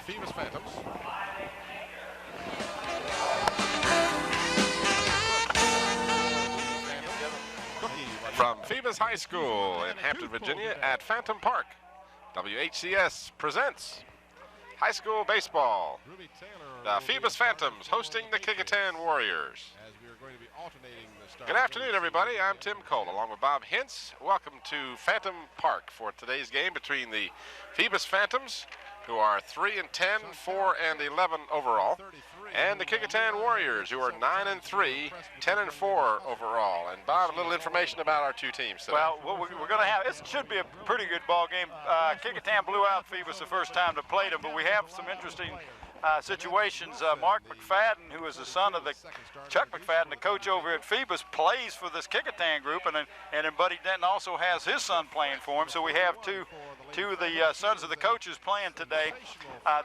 Phoebus Phantoms. From Phoebus High School in Hampton, Virginia at Phantom Park, WHCS presents high school baseball. The Phoebus Phantoms hosting the Kecoughtan Warriors. Good afternoon, everybody. I'm Tim Cole, along with Bob Hintz. Welcome to Phantom Park for today's game between the Phoebus Phantoms, who are 3-10, 4-11 overall, and the Kecoughtan Warriors, who are 9-3, 10-4 overall. And Bob, a little information about our two teams today. Well, what we're going to have, this should be a pretty good ball game. Kecoughtan blew out Phoebus the first time they played them, but we have some interesting situations. Mark McFadden, who is the son of Chuck McFadden, the coach over at Phoebus, plays for this Kecoughtan group, and then Buddy Denton also has his son playing for him. So we have two of the sons of the coaches playing today.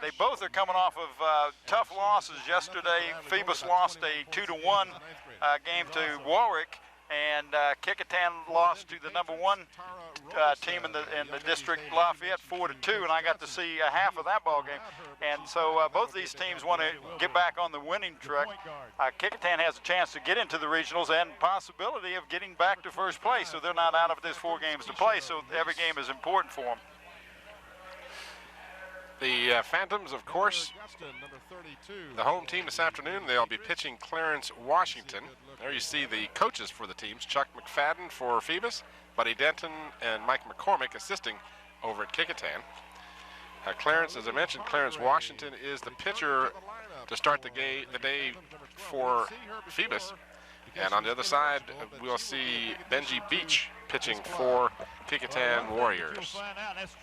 They both are coming off of tough losses yesterday. Phoebus lost a 2-1 game to Warwick, and Kecoughtan lost to the #1 team in the district, Lafayette, 4-2, and I got to see half of that ball game. And so both these teams want to get back on the winning track. Kecoughtan has a chance to get into the regionals and possibility of getting back to first place, so they're not out of this 4 games to play, so every game is important for them. The Phantoms, of course, the home team this afternoon. They'll be pitching Clarence, Washington. There you see the coaches for the teams: Chuck McFadden for Phoebus, Buddy Denton, and Mike McCormick assisting over at Kecoughtan. Clarence, as I mentioned, Clarence Washington is the pitcher to start the day for Phoebus. And on the other side, we'll see Benji Beach pitching for Kecoughtan Warriors. As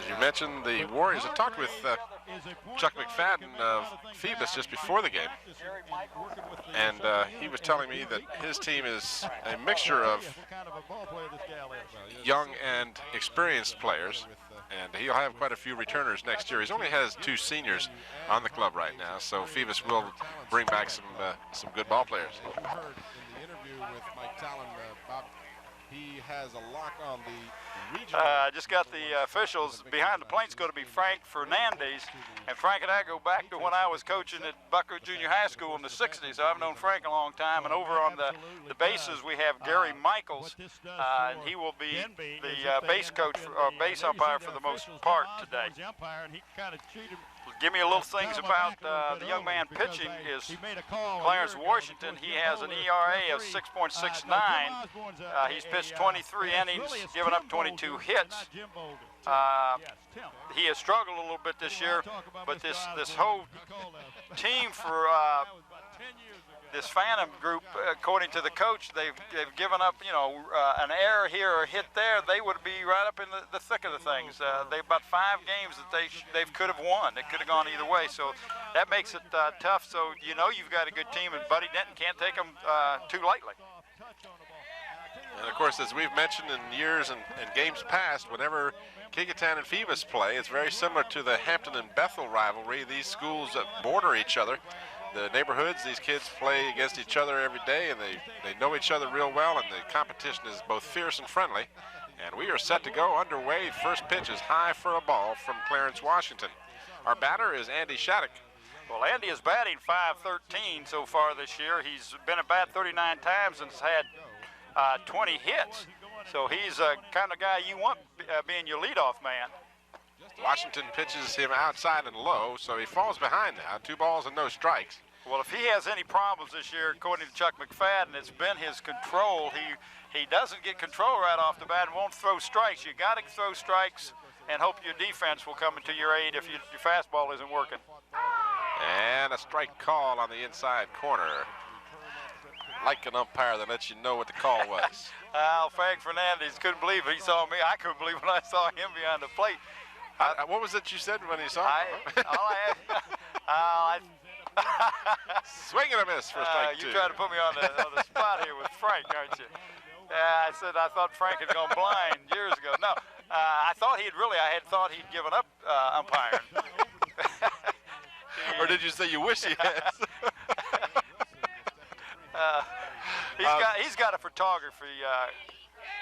you mentioned, the Warriors, I talked with Chuck McFadden of Phoebus just before the game, and he was telling me that his team is a mixture of young and experienced players, and he'll have quite a few returners next year. He only has 2 seniors on the club right now, so Phoebus will bring back some good ball players. With Mike Talon, Bob, he has a lock on the region. I just got the officials. Behind the plate's going to be Frank Fernandez, and Frank and I go back to when I was coaching at Bucko Junior High School in the 60s. I've known Frank a long time, and over on the bases we have Gary Michaels, and he will be the base coach or base umpire for the most part today. Give me a little things about the young man pitching is Clarence Washington. He has an ERA of 6.69. He's pitched 23 innings, given up 22 hits. He has struggled a little bit this year, but this whole team for this Phantom group, according to the coach, they've given up, an error here or a hit there. They would be right up in the thick of the things. They've about 5 games that they could have won. It could have gone either way, so that makes it tough. So you've got a good team, and Buddy Denton can't take them too lightly. And of course, as we've mentioned in years and games past, whenever Kecoughtan and Phoebus play, it's very similar to the Hampton and Bethel rivalry. These schools border each other. The neighborhoods, these kids play against each other every day, and they know each other real well, and the competition is both fierce and friendly. And we are set to go underway. First pitch is high for a ball from Clarence Washington. Our batter is Andy Shattuck. Well, Andy is batting .513 so far this year. He's been at bat 39 times and has had 20 hits. So he's the kind of guy you want being your leadoff man. Washington pitches him outside and low, so he falls behind now. 2 balls and no strikes. Well, if he has any problems this year, according to Chuck McFadden, it's been his control. He doesn't get control right off the bat and won't throw strikes. You got to throw strikes and hope your defense will come into your aid if your fastball isn't working. And a strike call on the inside corner. Like an umpire that lets you know what the call was. Frank Fernandez couldn't believe it. He saw me. I couldn't believe when I saw him behind the plate. What was it you said when you saw him? Swing and a miss for strike 2. You tried to put me on the spot here with Frank, aren't you? I said I thought Frank had gone blind years ago. No, I had thought he'd given up umpiring. Or did you say you wish he had? He's got a photography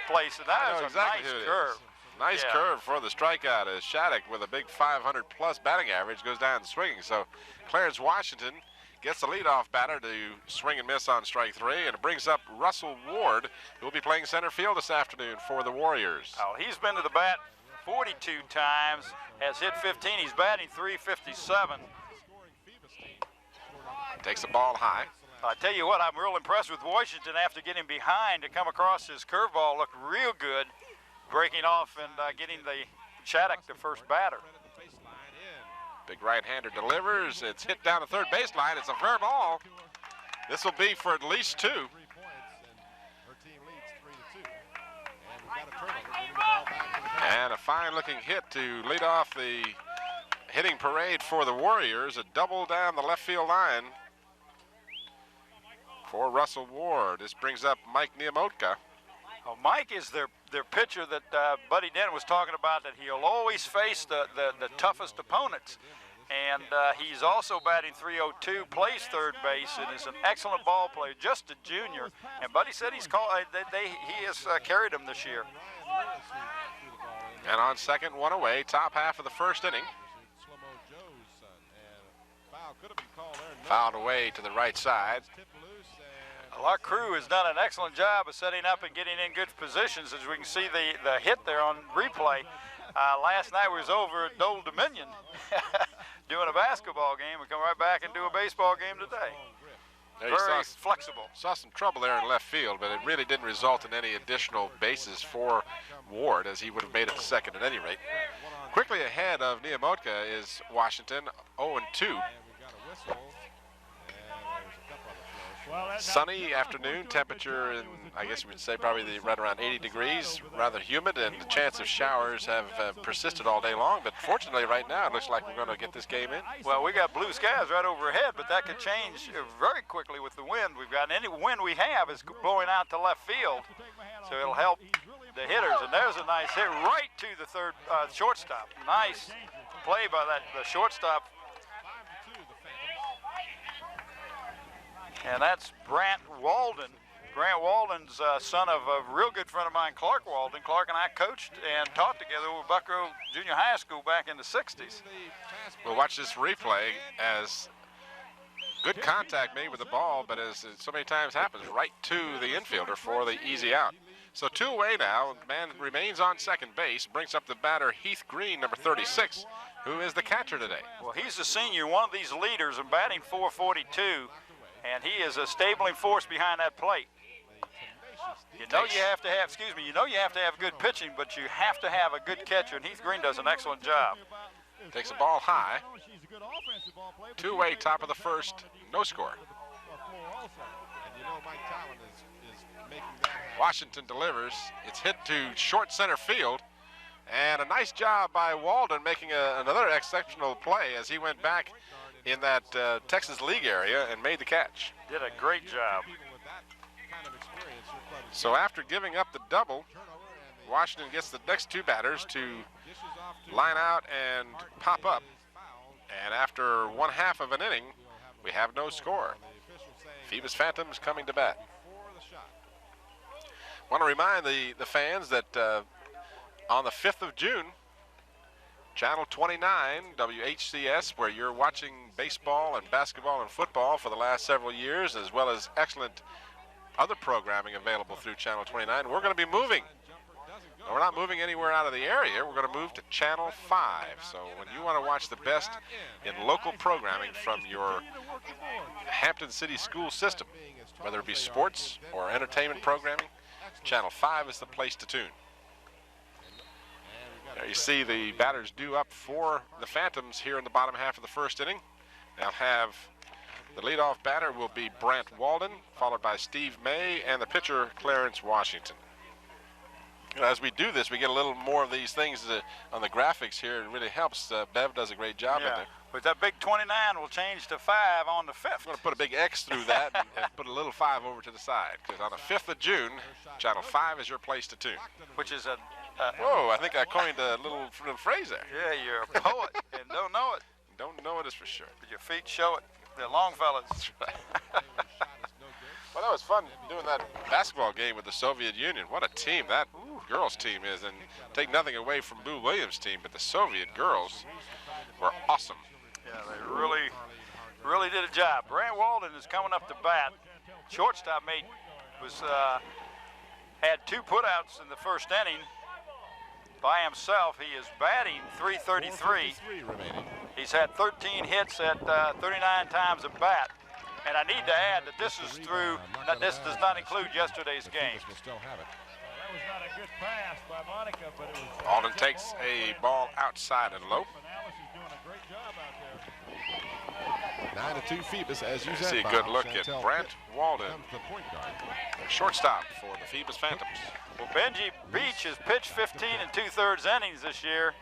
place, and that is a nice curve. Nice curve for the strikeout as Shattuck, with a big 500-plus batting average, goes down swinging. So Clarence Washington gets the leadoff batter to swing and miss on strike 3, and it brings up Russell Ward, who will be playing center field this afternoon for the Warriors. Oh, he's been to the bat 42 times, has hit 15. He's batting .357. Takes the ball high. I tell you what, I'm real impressed with Washington after getting behind to come across his curveball. Looked real good, breaking off and getting the Shattuck the first batter. Big right-hander delivers. It's hit down the third baseline. It's a fair ball. This will be for at least 2. And a fine-looking hit to lead off the hitting parade for the Warriors. A double down the left field line for Russell Ward. This brings up Mike Niamotka. Well, Mike is their pitcher that Buddy Dent was talking about, that he'll always face the toughest opponents. And he's also batting .302, plays third base, and is an excellent ball player, just a junior. And Buddy said he's he has carried him this year. And on second, 1 away, top half of the first inning. Fouled away to the right side. Our crew has done an excellent job of setting up and getting in good positions, as we can see the hit there on replay. Last night we was over at Dole Dominion doing a basketball game. We come right back and do a baseball game today. Very flexible. Saw some trouble there in left field, but it really didn't result in any additional bases for Ward, as he would have made it to second at any rate. Quickly ahead of Niamotka is Washington, 0-2. Sunny afternoon, temperature in, I guess we would say, probably right around 80 degrees, rather humid, and the chance of showers have persisted all day long. But fortunately, right now, it looks like we're going to get this game in. Well, we got blue skies right overhead, but that could change very quickly with the wind we've got. And any wind we have is blowing out to left field, so it'll help the hitters. And there's a nice hit right to the third shortstop. Nice play by the shortstop. And that's Brant Walden. Grant Walden's son of a real good friend of mine, Clark Walden. Clark and I coached and taught together over Buckrow Junior High School back in the 60s. We'll watch this replay as good contact made with the ball, but as so many times happens, right to the infielder for the easy out. So 2 away now. Man remains on second base. Brings up the batter, Heath Green, number 36, who is the catcher today. Well, he's a senior, one of these leaders, and batting .442. And he is a stabling force behind that plate. You know you have to have good pitching, but you have to have a good catcher, and Heath Green does an excellent job. Takes the ball high. 2-way, top of the first, no score. Washington delivers. It's hit to short center field. And a nice job by Walden making another exceptional play as he went back in that Texas League area and made the catch. Did a great job. So after giving up the double, Washington gets the next 2 batters to line out and pop up. And after 1/2 of an inning, we have no score. Phoebus Phantoms coming to bat. Want to remind the fans that on the 5th of June, Channel 29, WHCS, where you're watching baseball and basketball and football for the last several years, as well as excellent other programming available through Channel 29. We're going to be moving. We're not moving anywhere out of the area. We're going to move to Channel 5. So when you want to watch the best in local programming from your Hampton City school system, whether it be sports or entertainment programming, Channel 5 is the place to tune. There you see the batters due up for the Phantoms here in the bottom half of the first inning. They'll have the leadoff batter will be Brant Walden, followed by Steve May, and the pitcher Clarence Washington. You know, as we do this, we get a little more of these things on the graphics here. It really helps. Bev does a great job in there. But that big 29 will change to 5 on the 5th. I'm going to put a big X through that and put a little 5 over to the side, because on the 5th of June, Channel 5 is your place to tune. Which is a... whoa, I think I coined a little phrase there. Yeah, you're a poet and don't know it. Don't know it is for sure. But your feet show it. They're long fellas. Well, that was fun doing that basketball game with the Soviet Union. What a team. That girls team is, and take nothing away from Boo Williams' team, but the Soviet girls were awesome. Yeah, they really did a job. Brant Walden is coming up to bat. Shortstop had 2 putouts in the first inning by himself. He is batting .333. He's had 13 hits at 39 times a bat. And I need to add that this is through, this does not include yesterday's game. Will still have it. That was not a good pass by Monica, but it was. Alden takes a ball outside and low. Alice is doing a great job out there. 9-2 Phoebus, as you said. See a Bob. good look at Chantel Brant Pitt Walden, becomes the point guard. shortstop for the Phoebus Phantoms. Well, Benji Beach has pitched 15 2/3 innings this year.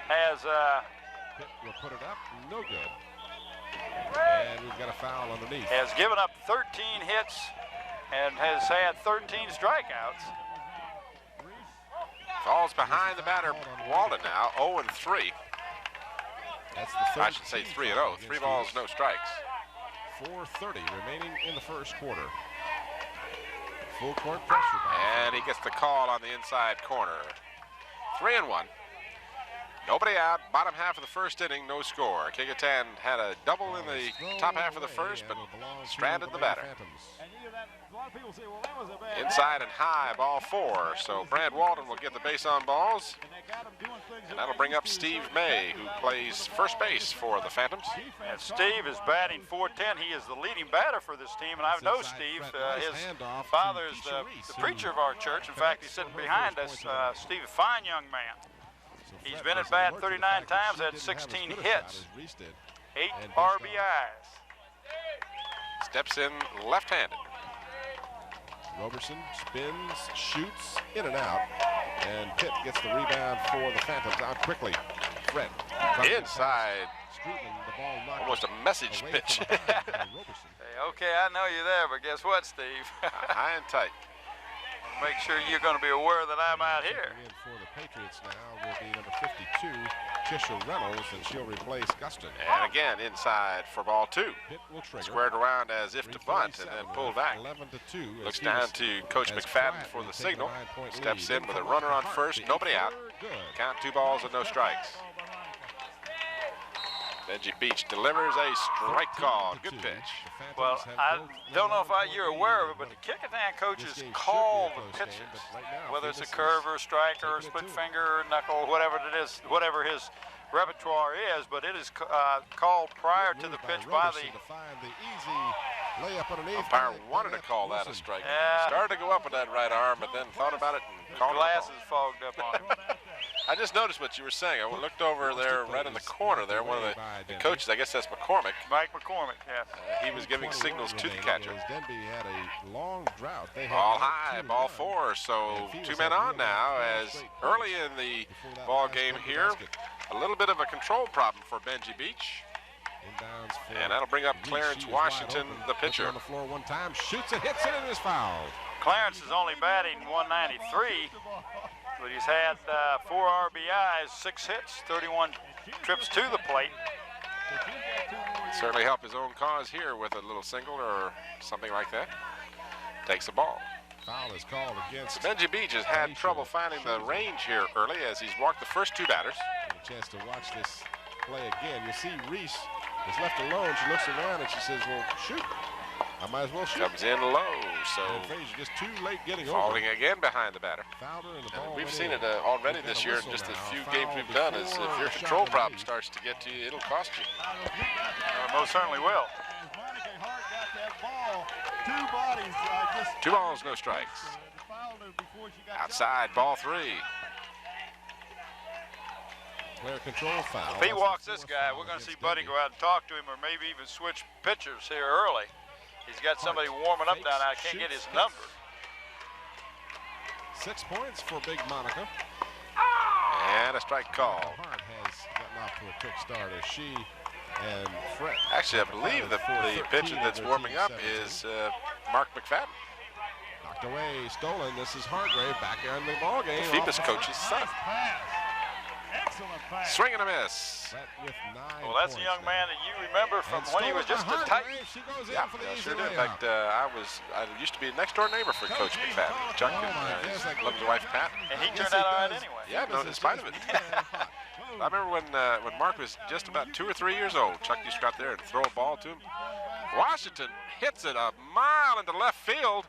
Has Pitt will put it up, no good. And we've got a foul underneath. has given up 13 hits and has had 13 strikeouts. Falls behind the batter Walden now, 0-3. That's the third I should say 3-0. 3 balls, no strikes. 4:30 remaining in the first quarter. Full court pressure. And he gets the call on the inside corner. 3-1. Nobody out. Bottom half of the first inning, no score. Kecoughtan had a double in the top half of the first, but stranded the batter. And you know that a lot of people say, well, that was a bad Inside and high, ball 4. So Brant Walden will get the base on balls. and they got him doing things. And that'll bring up Steve May, who plays first base for the Phantoms. And Steve is batting .410. He is the leading batter for this team, and I know Steve. His father is the preacher of our church. In fact, he's sitting behind us. Steve, a fine young man. He's been at bat 39 times, had 16 hits, 8 RBIs. Steps in left-handed. Roberson spins, shoots, in and out. And Pitt gets the rebound for the Phantoms out quickly. Fred. Inside. The ball knocked Almost a message away pitch. from the bat by Roberson. Hey, okay, I know you're there, but guess what, Steve? High and tight. Make sure you're going to be aware that I'm out here. In for the Patriots now will be number 52, Tisha Reynolds, and she'll replace Guston. And again, inside for ball 2. Pitt will trigger. Squared around as if to bunt and then pulled back. 11-2. Looks down to Coach McFadden for the signal. Steps in with a runner on first, nobody out. Count 2 balls and no strikes. Benji Beach delivers a strike call. Good pitch. Well, I don't know if you're aware of it, but the Kecoughtan coaches call the pitches, whether it's a curve or a strike or a split finger or knuckle, whatever it is, whatever his repertoire is, but it is called prior to the pitch by the umpire wanted to call that a strike. Yeah. Started to go up with that right arm, but then thought about it and called glasses it. fogged up on him. I just noticed what you were saying. I looked over there right in the corner there. One of the coaches, I guess that's McCormick. Mike McCormick, yeah. He was giving signals to the catcher. Denby had a long drought. They had Ball high, ball 4. So 2 men on now as early in the ball game here. A little bit of a control problem for Benji Beach. And that'll bring up Clarence Washington, the pitcher. On the floor one time, shoots it, hits it, and is fouled. Clarence is only batting .193, but he's had 4 RBIs, 6 hits, 31 trips to the plate. Certainly help his own cause here with a little single or something like that. Takes the ball. Foul is called against. Benji Beach has had trouble finding the range here early as he's walked the first 2 batters. A chance to watch this play again. You see Reese is left alone. She looks around and she says, well, shoot. I might as well shoot. Comes in low, so And Frazier just too late getting falling over. again behind the batter. Fouled her and the ball And we've went seen in. it already We've got this a year in whistle just a now. few Foul games we've done is before if your the control shot problem lead. starts to get to you, it'll cost you. Most certainly will. As Monica Hart got that ball, 2 bodies just 2 balls, no strikes. fouled her before she got Outside, ball 3. Player control foul. If he That's walks the this 4th guy, foul we're going to see against Buddy Denby. go out and talk to him or maybe even switch pitchers here early. He's got somebody warming up down there. I can't get his number. 6 points for Big Monica. And a strike call. Hart has gotten off to a quick start as she and Fred. Actually, I believe that the pitcher that's warming up is Mark McFadden, Knocked away, stolen. This is Hargrave back in the ball game. the Phoebus Off- coach's son. pass. Swing and a miss. Well, that's a young man that you remember from when he was just a Titan. Yeah, sure did. In fact, I used to be a next-door neighbor for Coach McFadden, Chuck, and loved his wife, Pat. And he turned out all right anyway. Yeah, no, in spite of it. I remember when Mark was just about 2 or 3 years old, Chuck used to go out there and throw a ball to him. Washington hits it a mile into left field,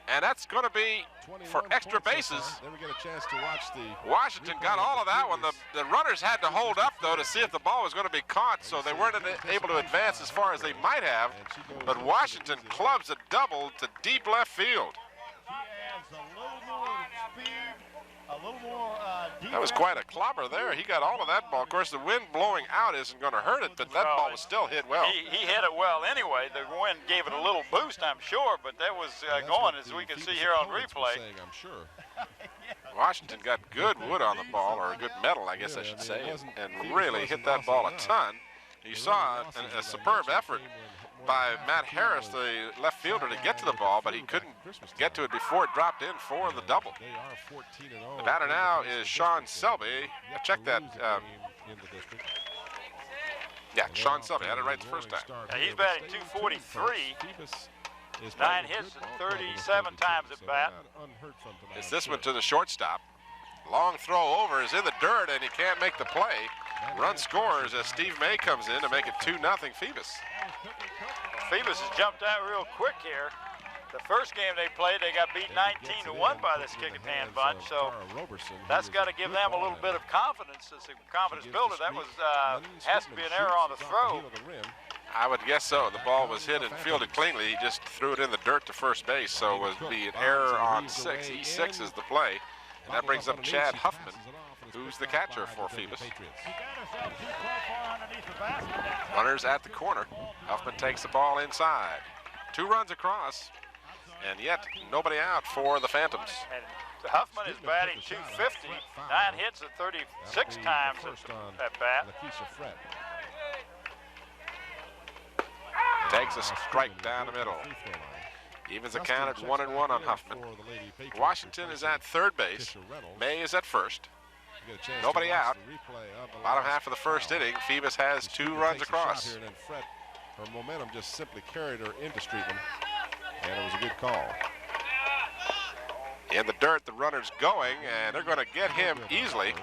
and that's going to be for extra bases. Then we get a chance to watch the Washington got all of that one. The runners had to hold up, though, to see if the ball was going to be caught, so they weren't able to advance as far as they might have. But Washington clubs a double to deep left field. That was quite a clobber there. He got all of that ball. Of course, the wind blowing out isn't going to hurt it, but that ball was still hit well. He hit it well anyway. The wind gave it a little boost, I'm sure, but that was going, as we can see here on replay. I'm sure. Washington got good wood on the ball, or good metal, I guess I should say, and really hit that ball a ton. You saw a superb effort by Matt Harris, the left fielder, to get to the ball, but he couldn't get to it before it dropped in for the double. The batter now is Sean Selby. Check that. Yeah, Sean Selby had it right the first time. He's batting .243. 9 hits and 37 times at bat. It's this one to the shortstop. Long throw over is in the dirt, and he can't make the play. Run scores as Steve May comes in to make it 2-0 Phoebus. Phoebus has jumped out real quick here. The first game they played, they got beat 19-1 by this Kecoughtan bunch, so that's got to give them a little bit of confidence. As a confidence builder, that was has to be an error on the throw. I would guess so. The ball was hit and fielded cleanly. He just threw it in the dirt to first base, so it would be an error on 6. E6 is the play. And that brings up Chad Huffman, who's the catcher for Phoebus. Runners at the corner. Huffman takes the ball inside. 2 runs across, and yet nobody out for the Phantoms. And Huffman is batting .250, 9 hits at 36 times at bat. Takes a strike down the middle. Evens the count at 1-1 on Huffman. Washington is at third base. May is at first. Nobody out. Bottom half of the first inning, Phoebus has 2 runs across. Her momentum just simply carried her into Streetman, and it was a good call. In the dirt, the runner's going, and they're going to get him easily.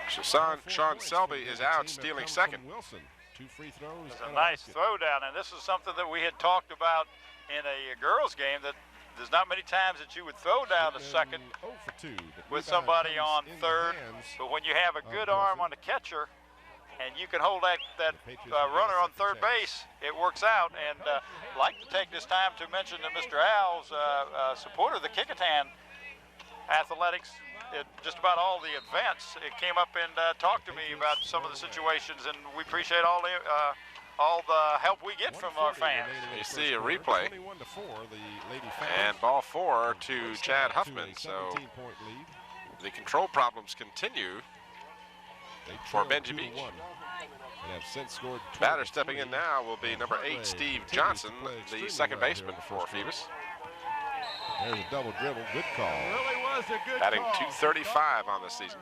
Sean Selby is out, stealing second. 2 free throws. It's a nice throw down, and this is something that we had talked about in a girls game, that there's not many times that you would throw down to second with somebody on third, but when you have a good arm on the catcher and you can hold that runner on third base, it works out. And I'd like to take this time to mention that Mr. Al's supporter of the Kecoughtan athletics at just about all the events. It came up and talked to me about some of the situations, and we appreciate all the help we get from our fans. You see a replay, and ball 4 to Chad Huffman. So the control problems continue for Benji Beach. Batter stepping in now will be number 8, Steve Johnson, the second baseman for Phoebus. There's a double dribble, good call. Really was a good Batting call. .235 on this season.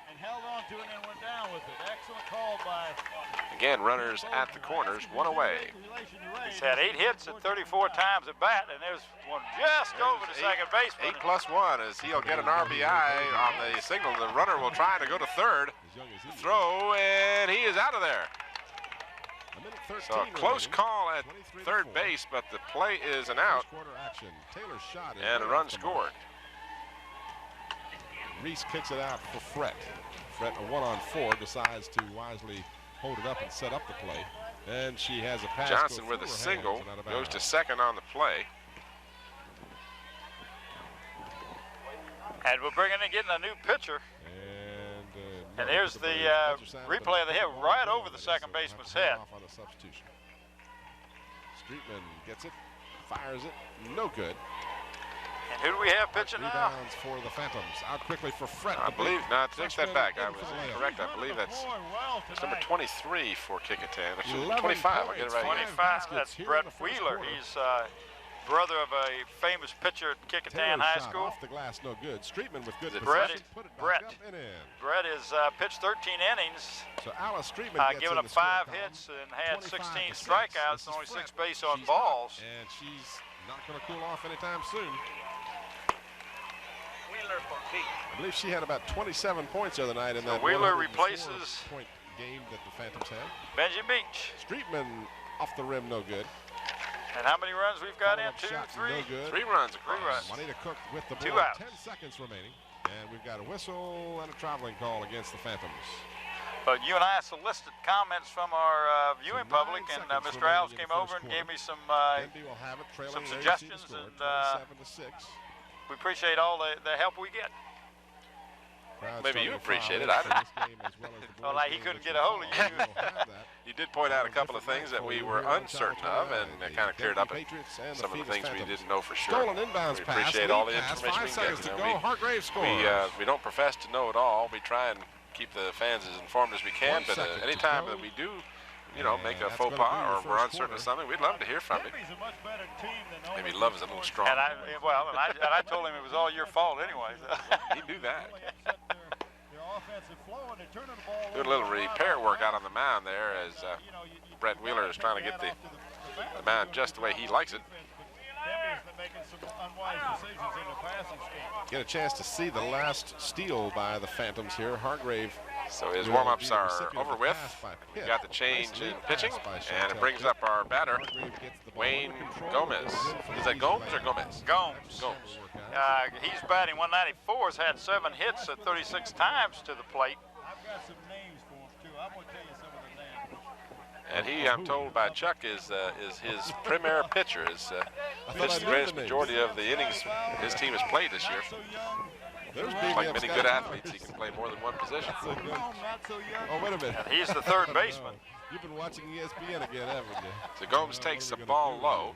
And held on to it and went down with it. Excellent call by. Again, runners at the corners, 1 away. He's had 8 hits at 34 times at bat, and there's one just over the second baseman. 8+1 as he'll get an RBI on the signal. The runner will try to go to third. Throw, and he is out of there. So a close call at third base, but the play is an out, and a run scored. Reese kicks it out for Fret. Fret, a 1-on-4, decides to wisely hold it up and set up the play. And she has a pass. Johnson with a single, goes to second on the play. And we're getting a new pitcher. And there's the replay of the hit right over the second baseman's head. On the substitution. Streetman gets it, fires it, no good. And who do we have pitching now? Rebounds for the Phantoms. Out quickly for Fret. I believe, no, take that back. I was incorrect. I believe that's number 23 for Kecoughtan. Actually, 25. I'll get it right 25. That's Brett Wheeler. brother of a famous pitcher at Kecoughtan High School. Off the glass, no good. Streetman with good Brett. position, put it back Brett. up and in. Brett has pitched 13 innings, So Alice Streetman gets given in up the score 5 column, hits and had 25 16 to 6. strikeouts This and only is 6 Brett. base on She's balls. hot, and she's not going to cool off anytime soon. I believe she had about 27 points the other night in So that Wheeler 104 replaces point game that the Phantoms had. Benji Beach. Streetman off the rim, no good. And how many runs we've got in? Follow-up 2, shot, 3? no good. 3 runs across. 3 runs. Juanita Cook with the 2 ball. outs. 10 seconds remaining. And we've got a whistle and a traveling call against the Phantoms. But you and I solicited comments from our viewing 9 public, and seconds Mr. remaining Alves in the came first over and quarter. gave me some Denby will have it, trailing some AAC to suggestions, score, and 27 to 6. we appreciate all the help we get. Crowd Maybe starting you to file appreciate it. in I for this game as well as the Well, boys' like he game, couldn't which get a will hold of follow. you. We'll have that. You did point out a couple of things that we were uncertain of, and it kind of cleared up some of the things we didn't know for sure. Stolen inbounds We pass, appreciate lead all the pass, information 5 we seconds get. to You know, go. Hargrave scores. we don't profess to know it all. We try and keep the fans as informed as we can, 1 but second to anytime go. that we do, you know, make a that's faux gonna pas be your or we're first uncertain of quarter. something, we'd love to hear from you. Denby's a much better team than Maybe Omaha. love is a little strong. And I told him it was all your fault anyway. He knew that. Set their offensive flow, and they're turning the ball Doing a over little a lot repair on work out balance. on the mound there as You know, you Brett Wheeler is trying to get the mound just the way he likes it. Denby's been making some unwise decisions in the passing scheme. Get a chance to see the last steal by the Phantoms here. Hargrave. So his will warm-ups be the are recipient of over the with. pass by We Pitt. got the Nice change in lead pitching, pass by and it Chantel brings Pitt. up our batter, Hargrave gets the ball Wayne under control. Gomez. Goes in for the Is that easy Gomes lay. or Gomez? Gomes. Gomes. He's batting 194, has had 7 hits at 36 times to the plate. I've got some names for him too. I'm going to tell you some of the names. And he, I'm told by Chuck, is his premier pitcher. Has pitched the greatest majority of the innings his team has played this year. Not so young. There's Like BBF's many got good it. athletes, he can play more than one position. That's a good- Not so young. Oh, wait a minute. And he's the third baseman. You've been watching ESPN again, haven't you? So Gomes takes the ball low.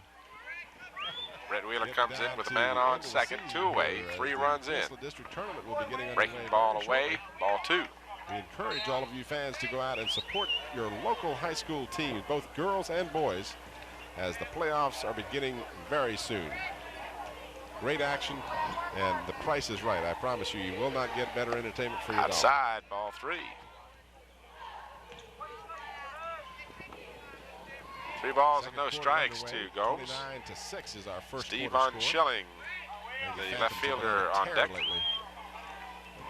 Brett Wheeler comes in with a man on second, 2 away, 3 runs in. District tournament will be getting Breaking underway ball very away, shortly. ball 2. We encourage all of you fans to go out and support your local high school teams, both girls and boys, as the playoffs are beginning very soon. Great action, and the price is right. I promise you, you will not get better entertainment for your dollar. Outside, ball 3. 3 balls and no Second quarter strikes underway. to Gomes. 29 to 6 is our first Steve quarter on score. Schilling, And the Phantoms left have fielder been a on tear deck. lately.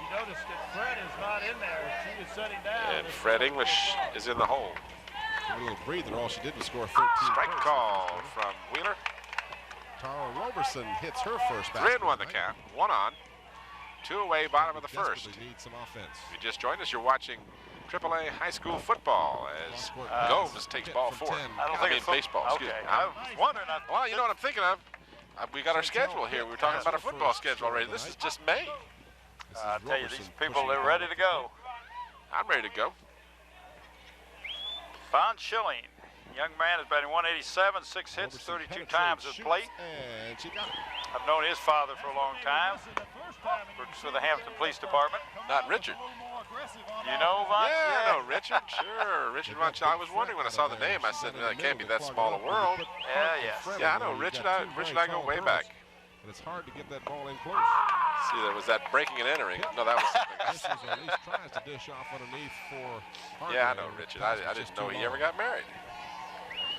You notice that Fred is not in there. She is sitting down. And Fred English is in the hole. Give her a little breather. All she did was score 13 Strike points. call from Wheeler. Tara Roberson hits her first 3 basket. and 1 the tonight. count. 1 on. 2 away, bottom of the Desperately first. need some offense. If you just joined us, you're watching AAA high school football as Gomes takes ball 4. I don't think it's baseball. Excuse Okay, me. I was wondering. Well, you know what I'm thinking of? We got our schedule here. We were talking about our football schedule already. This is just May. This is I tell you, Roberson these people, pushing they're the ready ball to go. I'm ready to go. Von Schilling, young man, is batting 187, 6 hits, Roberson 32 penetrates, times at shoots, plate. And she got it. I've known his father for a long time. Works for the Hampton Police Department. Not Richard. You know Von? Yeah, I know Richard. Sure, Richard Von Schilling. I was wondering when I saw the name. I said, "It can't be that small a world." Yeah, I know Richard. Richard, I go way back. And it's hard to get that ball in close. See, there was that breaking and entering. No, that was something This else. is at least tries to dish off underneath for Hargrave. Yeah, I know Richard. I didn't know he ever got married.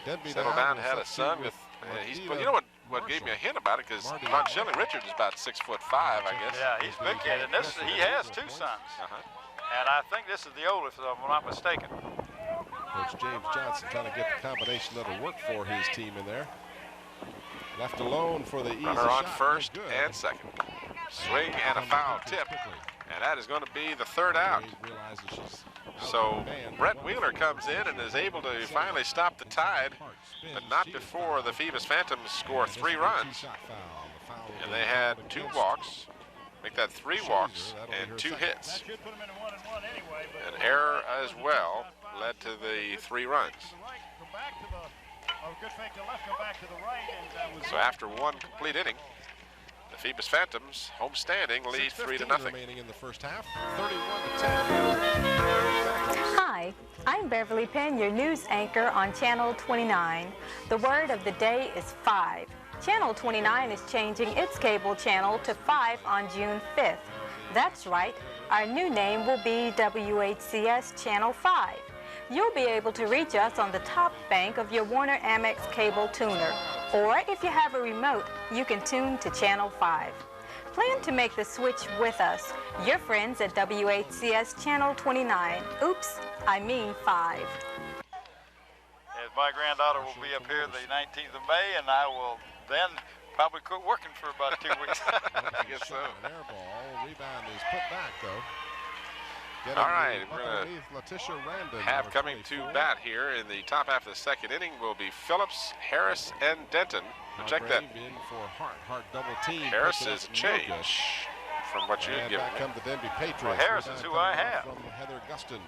Denby Settled down, will had a son substitute with. He's. Martina But you know what gave me a hint about it? Because Von Schilling Richard is about 6'5", I guess. Yeah, he's big kid, and he has 2 sons. And I think this is the oldest, if I'm not mistaken. Coach James Johnson trying to get the combination that'll work for his team in there. Left alone for the easy Runner on shot. first No good. and second. Swing and a foul tip. And that is going to be the 3rd out. So Brett Wheeler comes in and is able to finally stop the tide, but not before the Phoebus Phantoms score 3 runs. And they had 2 walks, make that 3 walks and 2 hits. An error as well led to the 3 runs. So after 1 complete inning, the Phoebus Phantoms, homestanding, lead 3-0. Remaining in the first half, 31-10. Hi, I'm Beverly Penn, your news anchor on Channel 29. The word of the day is 5. Channel 29 is changing its cable channel to 5 on June 5th. That's right, our new name will be WHCS Channel 5. You'll be able to reach us on the top bank of your Warner Amex cable tuner, or if you have a remote, you can tune to Channel 5. Plan to make the switch with us, your friends at WHCS Channel 29. Oops, I mean 5. As my granddaughter will be up here the 19th of May, and I will then probably quit working for about 2 weeks. I guess so. An air ball. Rebound is put back, though. All right, we're going to have coming to bat here in the top half of the second inning will be Phillips, Harris, and Denton. Check that. Hart double team. Harris is changed from what you have given me. Come the Denby Patriots. Well, Harris is who I have. From Heather Guston.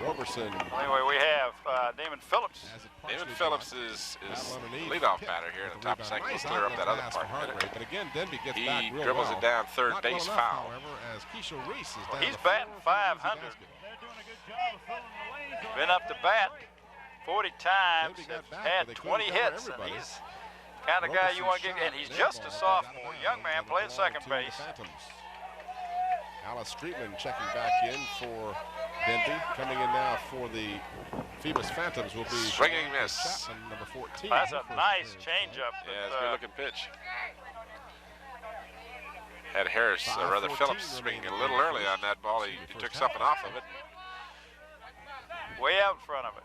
Roberson. Anyway, we have Damon Phillips. Damon Phillips is leadoff batter here in the top of the second. We'll clear up that other part. But again, Denby gets he back real dribbles well. it down third base foul. However, as Keisha Reese is Well, he's batting 500. Been up to bat 40 times, had 20 hits, and he's the kind of guy you want to get. And he's just a sophomore, young man playing second base. Alice Streetman checking back in for Denby. Coming in now for the Phoebus Phantoms will be swinging miss. Number 14. That's a nice changeup. Yeah, it's a good looking pitch. Had Harris, or rather Phillips, swinging a little early on that ball. He took something off of it. Way out in front of it.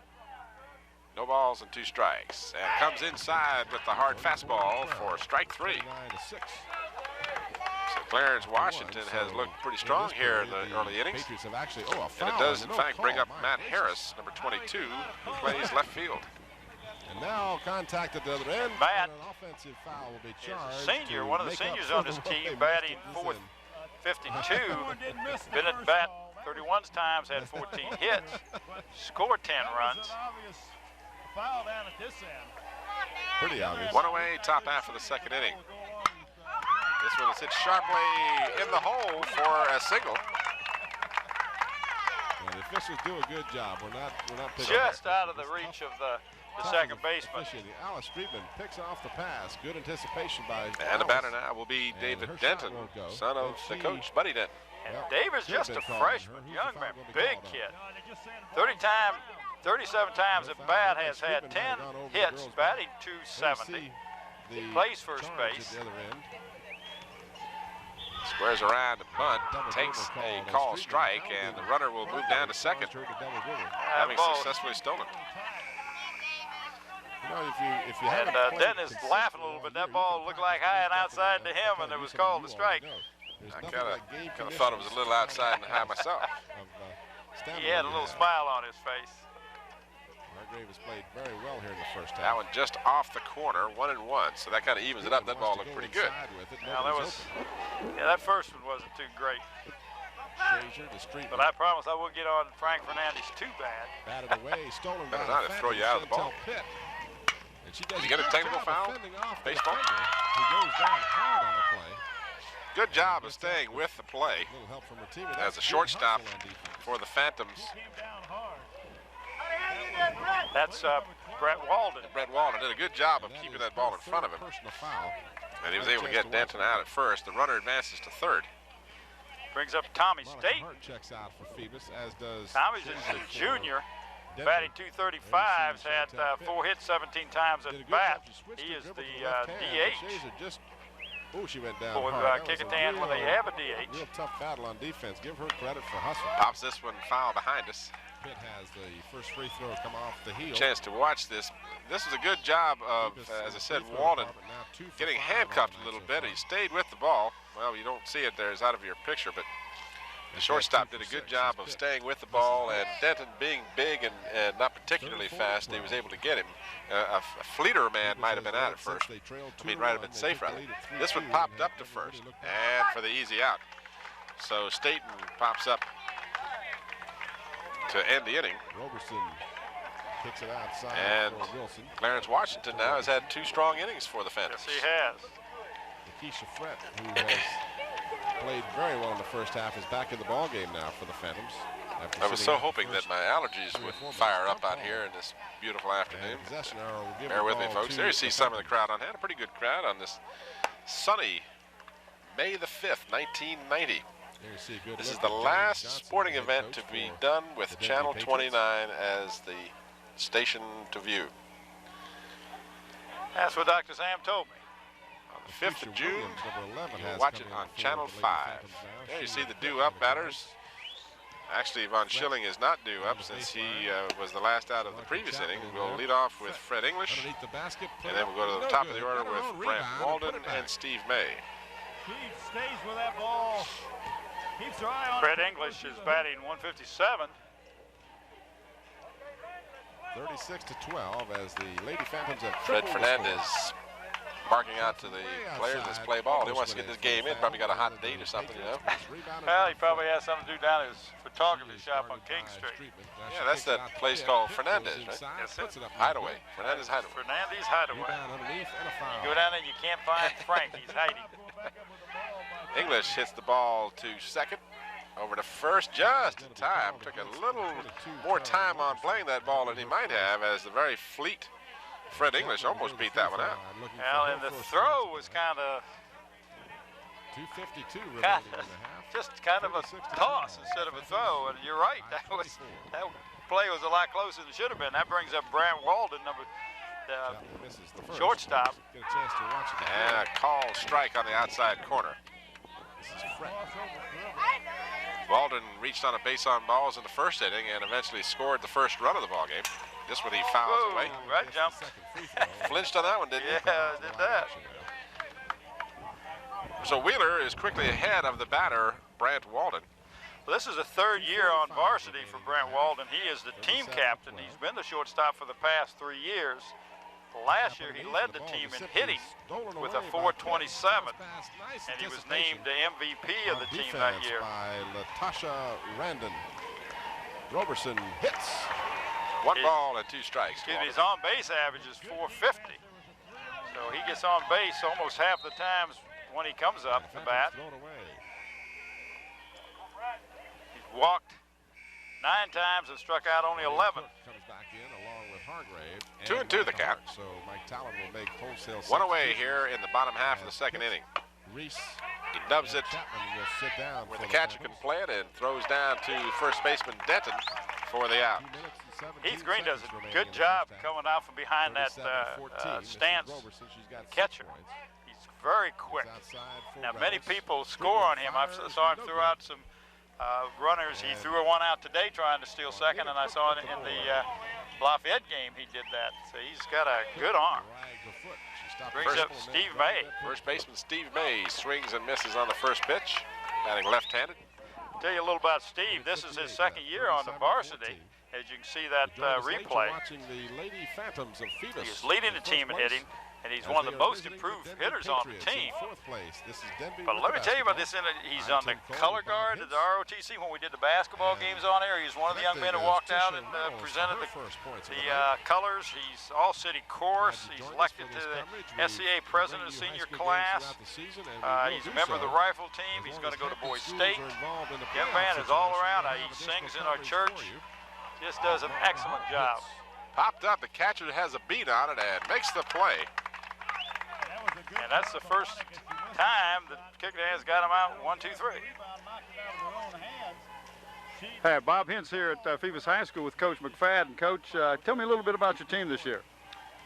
No balls and 2 strikes. And comes inside with the hard fastball for strike 3. So Clarence Washington has looked pretty strong here in the early innings. And it does, in fact, bring up Matt Harris, number 22, who plays left field. And now contact at the other end. Matt an offensive foul will be charged. Is a senior, one of the seniors on his team, batting 4th, 52. Been at bat 31 times, had 14 hits, scored 10 runs. Pretty obvious. One away, top half of the second inning. This one is hit sharply in the hole for a single. And the officials do a good job. We're not picking just out of the reach of the second baseman. Alice Streetman picks off the pass. Good anticipation by And the batter now will be David Denton, son of the coach, Buddy Denton. And David's just a freshman, young man, big kid. 37 times at bat, has had 10 hits, batting 270. Plays first base. Squares around to bunt, takes a call strike, and the runner will move down to second, having successfully stolen. If you and Denton is laughing a little bit. That ball looked like high and outside to him, and it was called a strike. I kind of thought it was a little outside and high myself. He had a little smile on his face. Hargrave has played very well here in the first half. That one just off the corner, 1-1, so that kind of evens it up. That ball looked pretty good. Now that first one wasn't too great. But I promise I won't get on Frank Fernandez too bad. Batted away, stolen by better not throw you out of the ball. Did you get a technical foul? Baseball? He goes down hard on the play. Good job of staying with the play as a shortstop for the Phantoms. That's Brett Walden. Brett Walden did a good job of keeping that ball in front of him. And he was able to get Denton out at first. The runner advances to third. Brings up Tommy State. Checks out for Phoebus, as does Tommy's a junior, batting 235, had 4 hits 17 times at bat. He is the DH. Oh, she went down for Kecoughtan when they have a DH. Real tough battle on defense. Give her credit for hustle. Pops this one foul behind us. Pitt has the first free throw come off the heel. Chance to watch this. This is a good job of, as I said, Walden getting handcuffed a little bit. He stayed with the ball. Well, you don't see it there. It's out of your picture, but the shortstop did a good job of staying with the ball, and Denton being big and not particularly fast, he was able to get him. A fleeter man might have been out at first. I mean, might have been safe rather. This one popped up to first, and for the easy out. So Staten pops up to end the inning. Roberson kicks it outside and for Wilson. Clarence Washington now has had 2 strong innings for the Phantoms. Yes, he has. Keisha Frett, who has played very well in the first half, is back in the ball game now for the Phantoms. I was so hoping that my allergies would fire up out here in this beautiful afternoon. Bear with me, folks. There you see some of the crowd on hand. A pretty good crowd on this sunny May the 5th, 1990. This is the last sporting event to be done with Channel 29 as the station to view. That's what Dr. Sam told me. On the 5th of June, you'll watch it on Channel 5. There you see the due-up batters. Actually, Von Schilling is not due up since he was the last out of the previous inning. We'll lead off with Fred English, and then we'll go to the top of the order with Brant Walden and Steve May. He stays with that ball. Keeps her eye on Fred English is batting 157. 36-12 as the Lady Phantoms have Fred Fernandez barking out to the players, let's play ball. He wants to get this game in. Probably got a hot date or something, you know. Well, he probably has something to do down at his photography shop on King Street. Yeah, that's that place called Fernandez, right? Yes, sir. Hideaway. Fernandez Hideaway. Fernandez Hideaway. You go down there, you can't find Frank. He's hiding. English hits the ball to second. Over to first just in time. Took a little more time on playing that ball than he might have, as the very fleet Fred English almost beat that one out. Well, and the throw was kind of just kind of a toss instead of a throw. And you're right, that play was a lot closer than it should have been. That brings up Brant Walden, shortstop. And a called strike on the outside corner. Walden reached on a base on balls in the first inning and eventually scored the first run of the ball game. This one he fouls away. Right jump. Flinched on that one, didn't he? Yeah, did that. So Wheeler is quickly ahead of the batter, Brant Walden. Well, this is the third year on varsity for Brant Walden. He is the team captain. He's been the shortstop for the past 3 years. Last year, he led the team in hitting with a .427, and he was named the MVP of the team that year. By Latasha Randon. Roberson hits. One ball and 2 strikes. Excuse me, his on-base average is .450. So he gets on base almost half the times when he comes up to bat. He's walked 9 times and struck out only 11. Comes back in along with Hargrave. 2 and 2 the count. So Mike Talon will make wholesale. One away here in the bottom half of the second inning. Reese. He dubs it where the catcher can play it and throws down to first baseman Denton for the out. Heath Green does a good job coming out from behind that stance catcher. He's very quick. Now, many people score on him. I saw him throw out some runners. He threw one out today trying to steal second, and I saw it in the Lafayette game he did that. So he's got a good arm. Brings up Steve May. First baseman Steve May swings and misses on the first pitch, batting left-handed. Tell you a little about Steve. This is his second year on the varsity. As you can see that replay. He's leading the team in hitting, and he's one of the most improved hitters on the team. But let me tell you about this. He's on the color guard at the ROTC when we did the basketball games on there. He's one of the young men who walked out and presented the colors. He's all-city chorus. He's elected to the SCA president of senior class. He's a member of the rifle team. He's going to go to Boys State. Young man is all around. He sings in our church. Just does an excellent job. Popped up, the catcher has a beat on it and makes the play. And that's the first time that Kecoughtan has got him out. 1, 2, 3. Hey, Bob Hintz here at Phoebus High School with Coach McFadden. Coach, tell me a little bit about your team this year.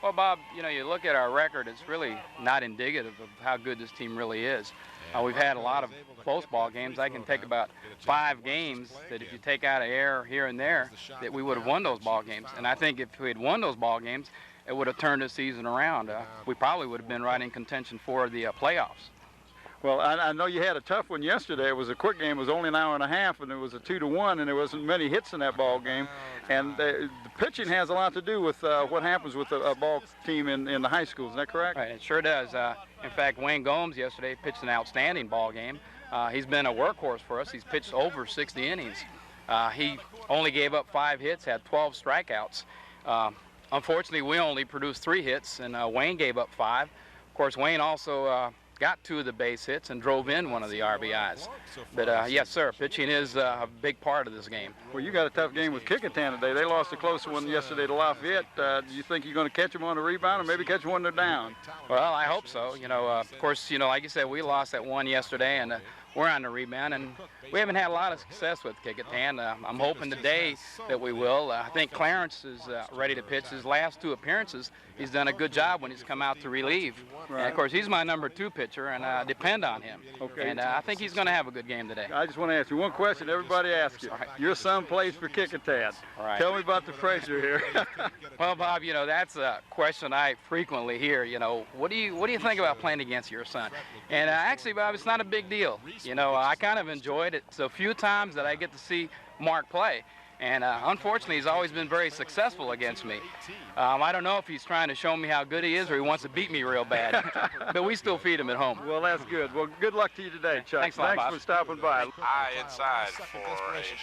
Well, Bob, you know, you look at our record, it's really not indicative of how good this team really is. We've had a lot of close ball games. I can take about 5 games that if you take out an error here and there, that we would have won those ball games. And I think if we had won those ball games, it would have turned the season around. We probably would have been right in contention for the playoffs. Well, I know you had a tough one yesterday. It was a quick game. It was only an hour and a half, and it was a 2-1, and there wasn't many hits in that ball game. And the pitching has a lot to do with what happens with a ball team in the high schools. Is that correct? Right, it sure does. In fact, Wayne Gomes yesterday pitched an outstanding ball game. He's been a workhorse for us. He's pitched over 60 innings. He only gave up 5 hits, had 12 strikeouts. Unfortunately, we only produced 3 hits, and Wayne gave up 5. Of course, Wayne also got 2 of the base hits and drove in 1 of the RBIs. But yes, sir, pitching is a big part of this game. Well, you got a tough game with Kecoughtan today. They lost a closer one yesterday to Lafayette. Do you think you're going to catch them on the rebound, or maybe catch one when they're down? Well, I hope so. Of course, like you said, we lost that one yesterday, and we're on the rebound, and we haven't had a lot of success with Kecoughtan. I'm hoping today that we will. I think Clarence is ready to pitch. His last 2 appearances, he's done a good job when he's come out to relieve. Right. And of course, he's my number 2 pitcher, and I depend on him. Okay. And I think he's going to have a good game today. I just want to ask you one question. Everybody asks you. Right. Your son plays for Kecoughtan. Right. Tell me about the pressure here. Well, Bob, that's a question I frequently hear. What do you think about playing against your son? And actually, Bob, it's not a big deal. I kind of enjoyed it. So few times that I get to see Mark play. And unfortunately, he's always been very successful against me. I don't know if he's trying to show me how good he is or he wants to beat me real bad. But we still feed him at home. Well, that's good. Well, good luck to you today, Chuck. Thanks a lot, Bob. For stopping by. High inside for a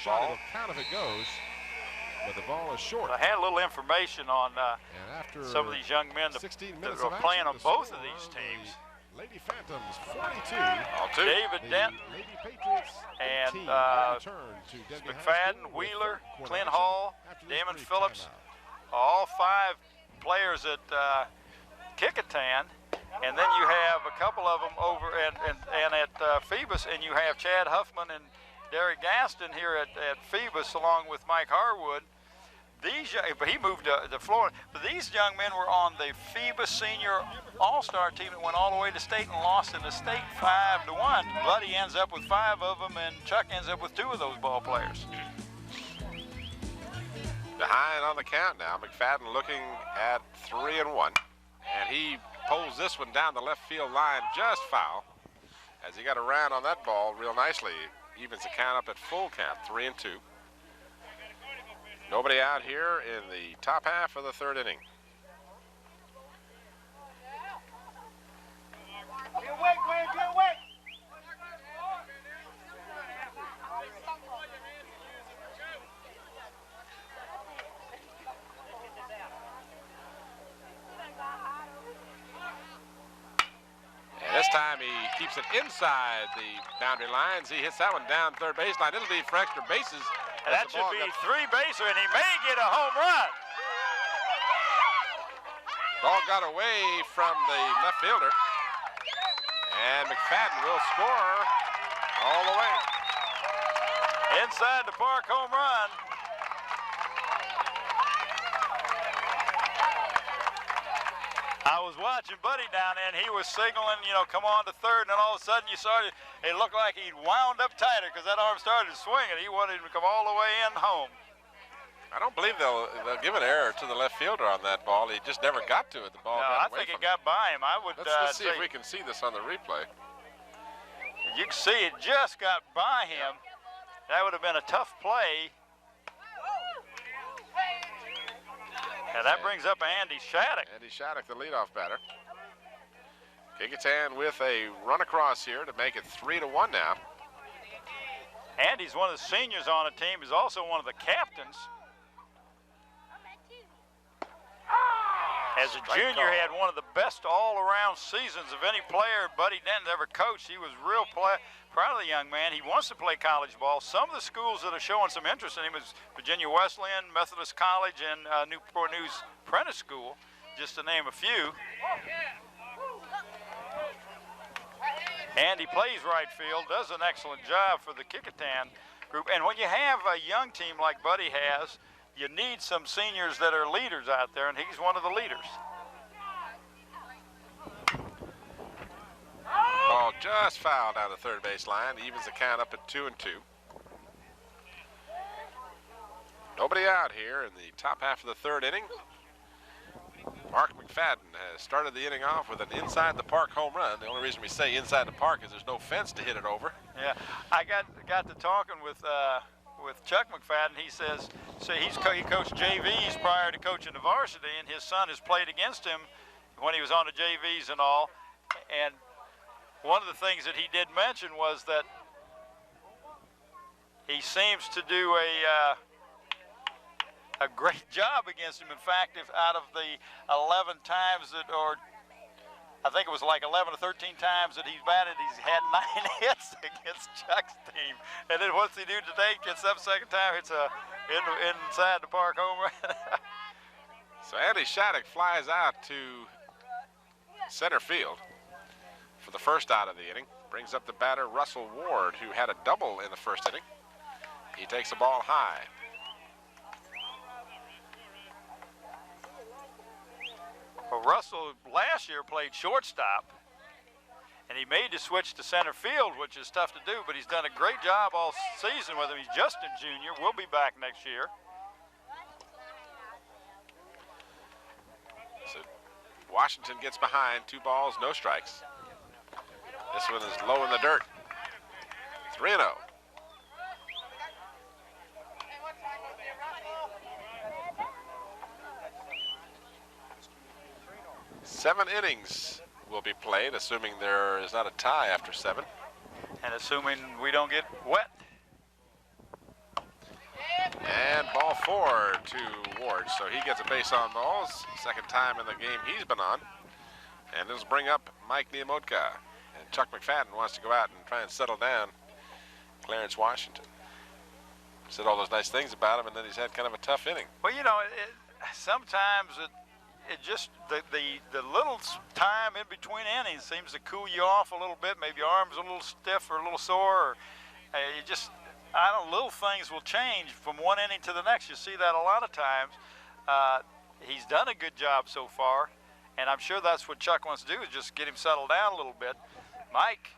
ball. Count if it goes, but the ball is short. I had a little information on some of these young men that are playing on both of these teams. Lady Phantoms 42. David Dent Lady Patriots and 18. McFadden, Wheeler, Clint Hall, Damon Phillips, all 5 players at Kecoughtan, and then you have a couple of them over and at Phoebus, and you have Chad Huffman and Derek Gaston here at Phoebus along with Mike Harwood. But he moved to Florida. But these young men were on the Phoebus Senior All-Star team that went all the way to state and lost in the state 5-1. Buddy ends up with 5 of them, and Chuck ends up with 2 of those ball players. Behind on the count now. McFadden looking at 3-1. And he pulls this one down the left field line just foul. As he got around on that ball real nicely. Evens the count up at full count, 3-2. Nobody out here in the top half of the 3rd inning. And this time he keeps it inside the boundary lines. He hits that one down 3rd baseline. It'll be for extra bases. And that should be 3-baser, and he may get a home run. Ball got away from the left fielder. And McFadden will score all the way. Inside the park home run. I was watching Buddy down there, and he was signaling, come on to 3rd, and then all of a sudden you saw it looked like he'd wound up tighter because that arm started swinging. He wanted him to come all the way in home. I don't believe they'll give an error to the left fielder on that ball. He just never got to it. The ball got away. I think it got by him. Let's see if we can see this on the replay. You can see it just got by him. That would have been a tough play. And that brings up Andy Shattuck. Andy Shattuck, the leadoff batter. Kecoughtan with a run across here to make it 3-1 now. Andy's one of the seniors on the team. He's also one of the captains. As a junior, he had one of the best all-around seasons of any player Buddy Denton ever coached. He was real proud of the young man. He wants to play college ball. Some of the schools that are showing some interest in him is Virginia Wesleyan, Methodist College, and Newport News Prentice School, just to name a few. And he plays right field, does an excellent job for the Kecoughtan group. And when you have a young team like Buddy has, you need some seniors that are leaders out there, and he's one of the leaders. Ball just fouled down the 3rd base line. Evens the count up at 2-2. Nobody out here in the top half of the 3rd inning. Mark McFadden has started the inning off with an inside the park home run. The only reason we say inside the park is there's no fence to hit it over. Yeah, I got to talking with Chuck McFadden. He says, he coached JVs prior to coaching the varsity, and his son has played against him when he was on the JVs and all. And one of the things that he did mention was that he seems to do a great job against him. In fact, if out of the 11 times that, or I think it was like 11 or 13 times that he's batted. He's had 9 hits against Chuck's team. And then what's he do today? Gets up second time, hits a inside the park home run. So Andy Shattuck flies out to center field for the first out of the inning. Brings up the batter, Russell Ward, who had a double in the first inning. He takes the ball high. Well, Russell last year played shortstop, and he made the switch to center field, which is tough to do, but he's done a great job all season with him. He's just a junior. We'll be back next year. So Washington gets behind, 2 balls, no strikes. This one is low in the dirt. 3-0. Seven innings will be played, assuming there is not a tie after 7. And assuming we don't get wet. And ball 4 to Ward, so he gets a base on balls. Second time in the game he's been on. And this will bring up Mike Niamotka. And Chuck McFadden wants to go out and try and settle down Clarence Washington. Said all those nice things about him, and then he's had kind of a tough inning. Well, you know, sometimes it just, the little time in between innings seems to cool you off a little bit. Maybe your arm's a little stiff or a little sore. Or, you just, I don't know, little things will change from one inning to the next. You see that a lot of times. He's done a good job so far, and I'm sure that's what Chuck wants to do, is just get him settled down a little bit. Mike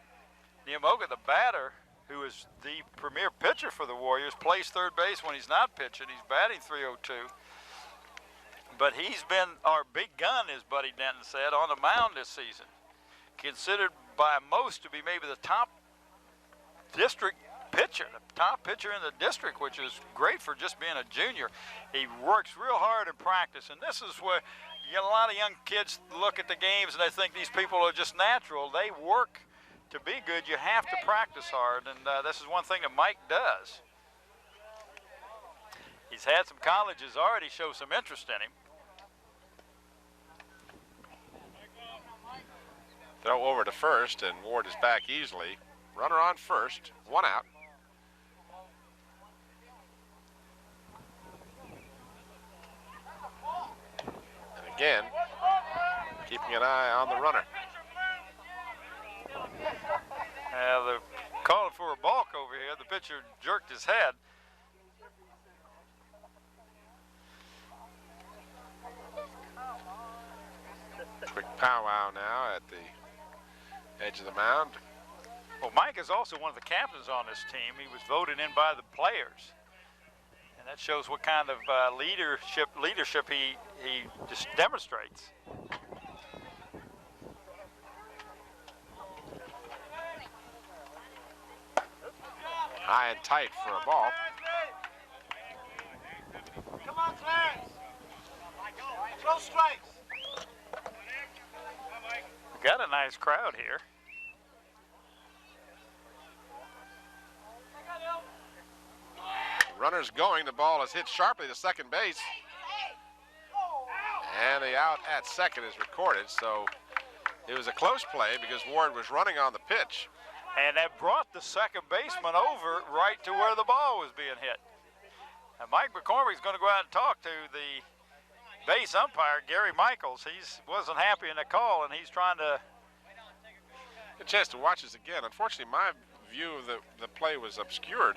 Niamotka, the batter, who is the premier pitcher for the Warriors, plays third base when he's not pitching. He's batting .302. But he's been our big gun, as Buddy Denton said, on the mound this season. Considered by most to be maybe the top district pitcher, the top pitcher in the district, which is great for just being a junior. He works real hard in practice, and this is where you get a lot of young kids look at the games and they think these people are just natural. They work to be good. You have to practice hard, and this is one thing that Mike does. He's had some colleges already show some interest in him. Throw over to first, and Ward is back easily. Runner on first, 1 out. And again, keeping an eye on the runner. They're calling for a balk over here. The pitcher jerked his head. Quick powwow now at the edge of the mound. Well, Mike is also one of the captains on this team. He was voted in by the players, and that shows what kind of leadership he just demonstrates. High and tight for a ball. Come on, Clarence. Throw strikes. We've got a nice crowd here. Runner's going. The ball is hit sharply to second base. And the out at second is recorded. So it was a close play because Ward was running on the pitch. And that brought the second baseman over right to where the ball was being hit. And Mike McCormick's going to go out and talk to the base umpire, Gary Michaels. He wasn't happy in the call, and he's trying to... A chance to watch this again. Unfortunately, my view of the play was obscured.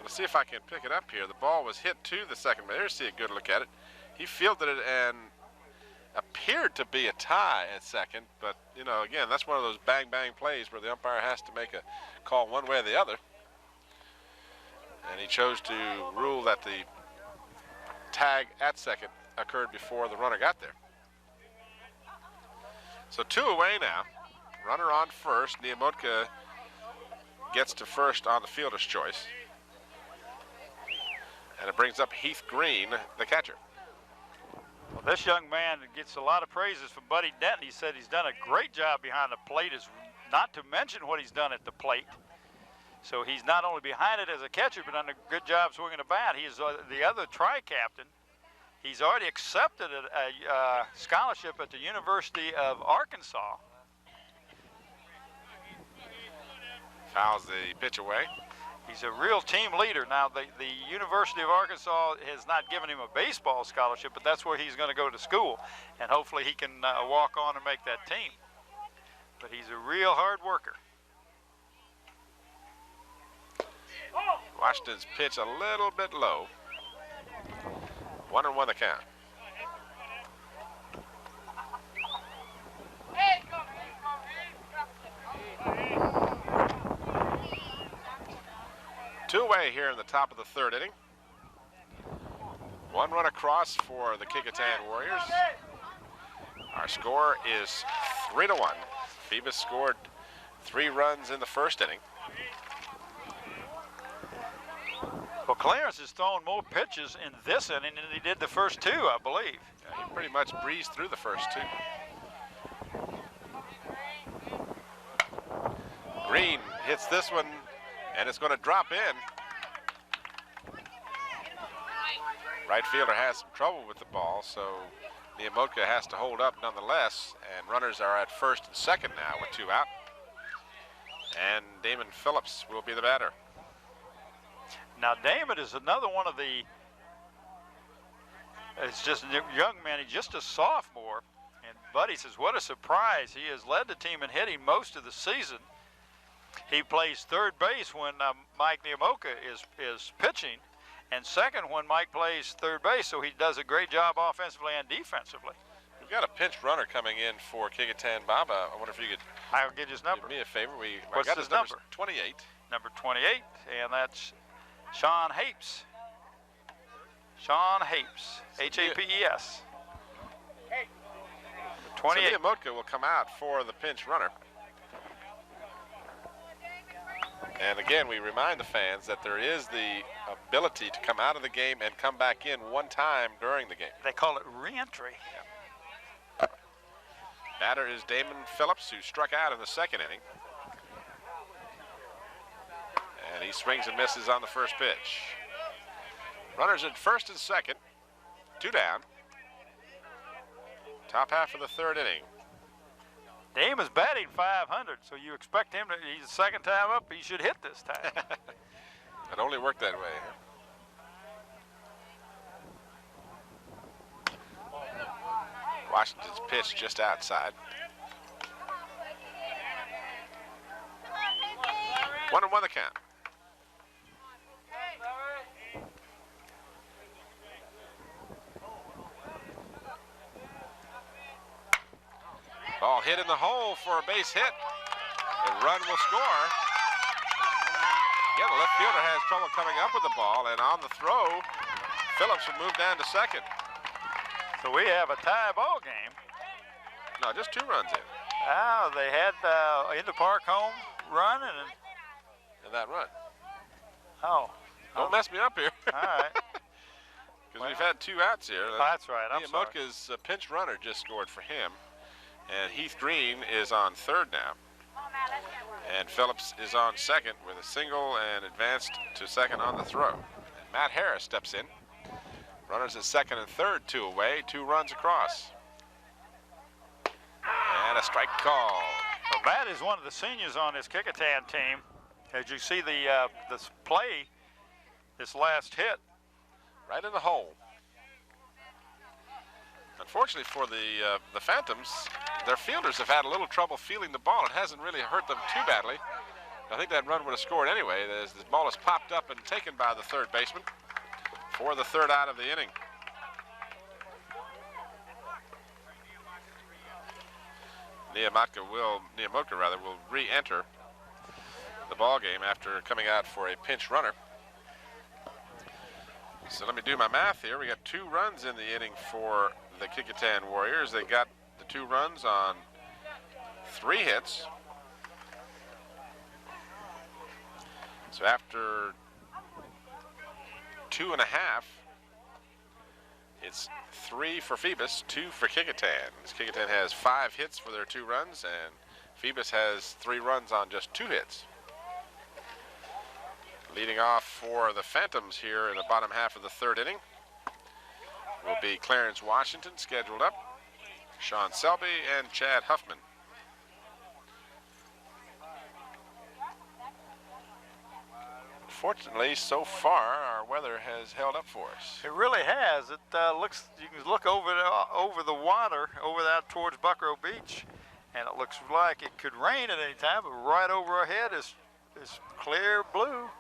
Let's see if I can pick it up here. The ball was hit to the second base. Here's see a good look at it. He fielded it and appeared to be a tie at second, but you know, again, that's one of those bang bang plays where the umpire has to make a call one way or the other. And he chose to rule that the tag at second occurred before the runner got there. So 2 away now. Runner on first. Niamotka gets to first on the fielder's choice. And it brings up Heath Green, the catcher. Well, this young man gets a lot of praises from Buddy Denton. He said he's done a great job behind the plate, is not to mention what he's done at the plate. So he's not only behind it as a catcher, but done a good job swinging a bat. He is the other tri-captain. He's already accepted a scholarship at the University of Arkansas Fouls the pitch away. He's a real team leader. Now, the University of Arkansas has not given him a baseball scholarship, but that's where he's going to go to school, and hopefully he can walk on and make that team. But he's a real hard worker. Washington's pitch a little bit low. 1-1 the count. Two away here in the top of the third inning. One run across for the Kecoughtan Warriors. Our score is 3-1. Phoebus scored 3 runs in the first inning. Well, Clarence has thrown more pitches in this inning than he did the first 2, I believe. Yeah, he pretty much breezed through the first 2. Green hits this one, and it's going to drop in. Right fielder has some trouble with the ball, so Niamotka has to hold up nonetheless, and runners are at first and second now with 2 out. And Damon Phillips will be the batter. Now, Damon is another one of the, it's just a young man, he's just a sophomore, and Buddy says, what a surprise. He has led the team in hitting most of the season. He plays third base when Mike Niamotka is pitching, and second when Mike plays third base, so he does a great job offensively and defensively. We've got a pinch runner coming in for Kecoughtan. Baba, I wonder if you could I'll get his number. do me a favor. What's got his number? number? 28. Number 28, and that's Sean Hapes. Sean Hapes, H-A-P-E-S. 28. So Niamotka will come out for the pinch runner. And again, we remind the fans that there is the ability to come out of the game and come back in one time during the game. They call it re-entry. Yeah. Batter is Damon Phillips, who struck out in the second inning. And he swings and misses on the first pitch. Runners at first and second, 2 down. Top half of the third inning. Damon's batting .500, so you expect him to, he's the second time up, he should hit this time. It only worked that way. Washington's pitch just outside. 1-1 the count. Ball hit in the hole for a base hit. A run will score. Again, the left fielder has trouble coming up with the ball, and on the throw, Phillips will move down to second. So we have a tie ball game. No, just 2 runs in. Oh, they had in the park home run and that run. oh. Don't mess me up here. All right. Because we've had 2 outs here. Oh, that's right. I'm sorry. Niamotka's pinch runner just scored for him. And Heath Green is on third now. And Phillips is on second with a single and advanced to second on the throw. And Matt Harris steps in. Runners at second and third, 2 away, 2 runs across. And a strike call. Well, Matt is one of the seniors on this Kecoughtan team. As you see this play, this last hit. Right in the hole. Unfortunately for the Phantoms, their fielders have had a little trouble feeling the ball. It hasn't really hurt them too badly. I think that run would have scored anyway, as the ball is popped up and taken by the third baseman for the 3rd out of the inning. Niamotka will re-enter the ball game after coming out for a pinch runner. So let me do my math here. We got 2 runs in the inning for the Kecoughtan Warriors. They got the 2 runs on 3 hits. So after 2.5, it's 3 for Phoebus, 2 for Kecoughtan. Kecoughtan has 5 hits for their 2 runs, and Phoebus has 3 runs on just 2 hits. Leading off for the Phantoms here in the bottom half of the 3rd inning will be Clarence Washington, scheduled up, Sean Selby, and Chad Huffman. Fortunately, so far, our weather has held up for us. It really has. It looks, you can look over the water, over that towards Buckrow Beach, and it looks like it could rain at any time, but right over our head is clear blue,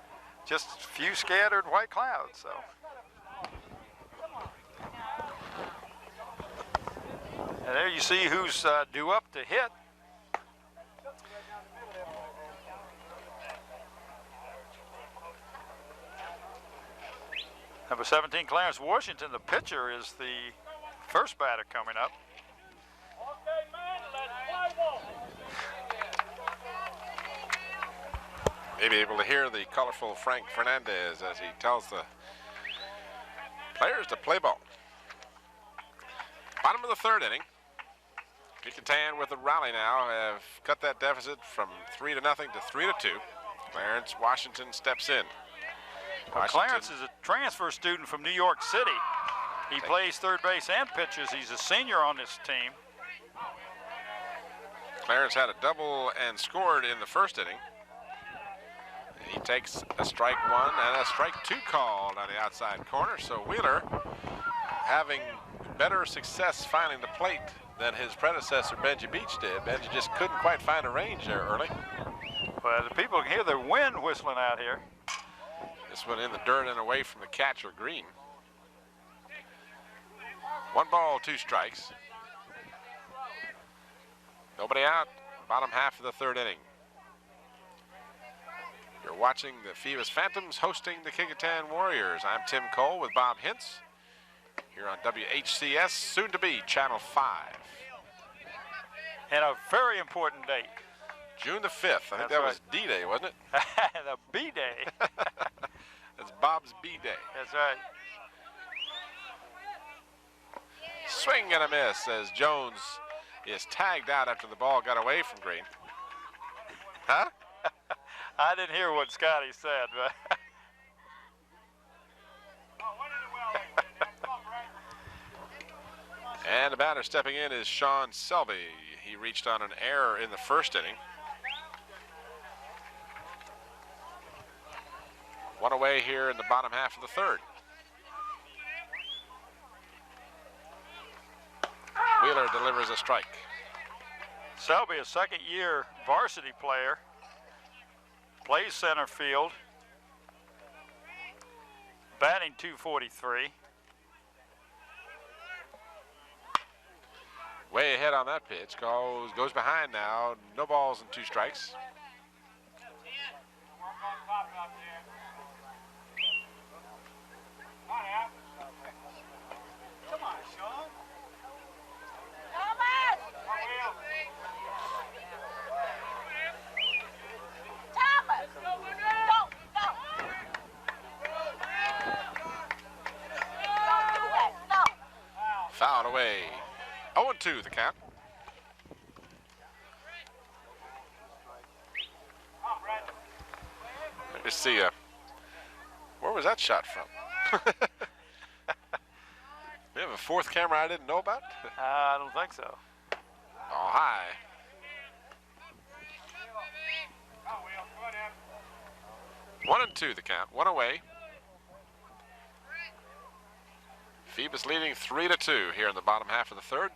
just a few scattered white clouds. So. And there you see who's due up to hit. Number 17, Clarence Washington, the pitcher, is the first batter coming up. Maybe able to hear the colorful Frank Fernandez as he tells the players to play ball. Bottom of the third inning. Kecoughtan with a rally now have cut that deficit from 3-0 to 3-2. Clarence Washington steps in. Well, Clarence is a transfer student from New York City. He plays third base and pitches. He's a senior on this team. Clarence had a double and scored in the first inning. He takes a strike one and a strike two called on the outside corner. So Wheeler having better success finding the plate than his predecessor Benji Beach did. Benji just couldn't quite find a range there early. Well, the people can hear the wind whistling out here. This one in the dirt and away from the catcher, Green. 1 ball, 2 strikes. Nobody out, bottom half of the third inning. You're watching the Phoebus Phantoms hosting the Kecoughtan Warriors. I'm Tim Cole with Bob Hintz here on WHCS, soon to be Channel 5. And a very important date. June the 5th. I think that was D-Day, wasn't it? The B-Day. That's Bob's B-Day. That's right. Swing and a miss as Jones is tagged out after the ball got away from Green. Huh? I didn't hear what Scotty said, but and the batter stepping in is Sean Selby. He reached on an error in the first inning. 1 away here in the bottom half of the third. Wheeler delivers a strike. Selby, a second-year varsity player, plays center field, batting .243. Way ahead on that pitch, goes behind now, no balls and 2 strikes. Fouled away. 0-2 the count. Let me see. Where was that shot from? We have a fourth camera I didn't know about? I don't think so. Oh, high. One and 2 the count. 1 away. Phoebus leading 3-2 here in the bottom half of the third.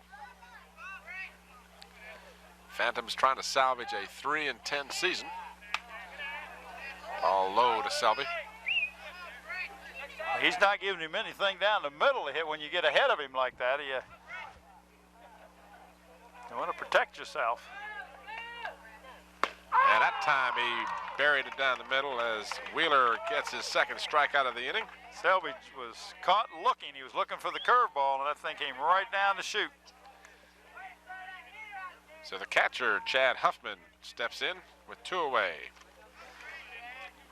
Phantoms trying to salvage a 3-10 season. All low to Selby. He's not giving him anything down the middle to hit when you get ahead of him like that. You want to protect yourself. And that time he buried it down the middle as Wheeler gets his second strikeout of the inning. Selby was caught looking. He was looking for the curveball, and that thing came right down the chute. So the catcher, Chad Huffman, steps in with 2 away.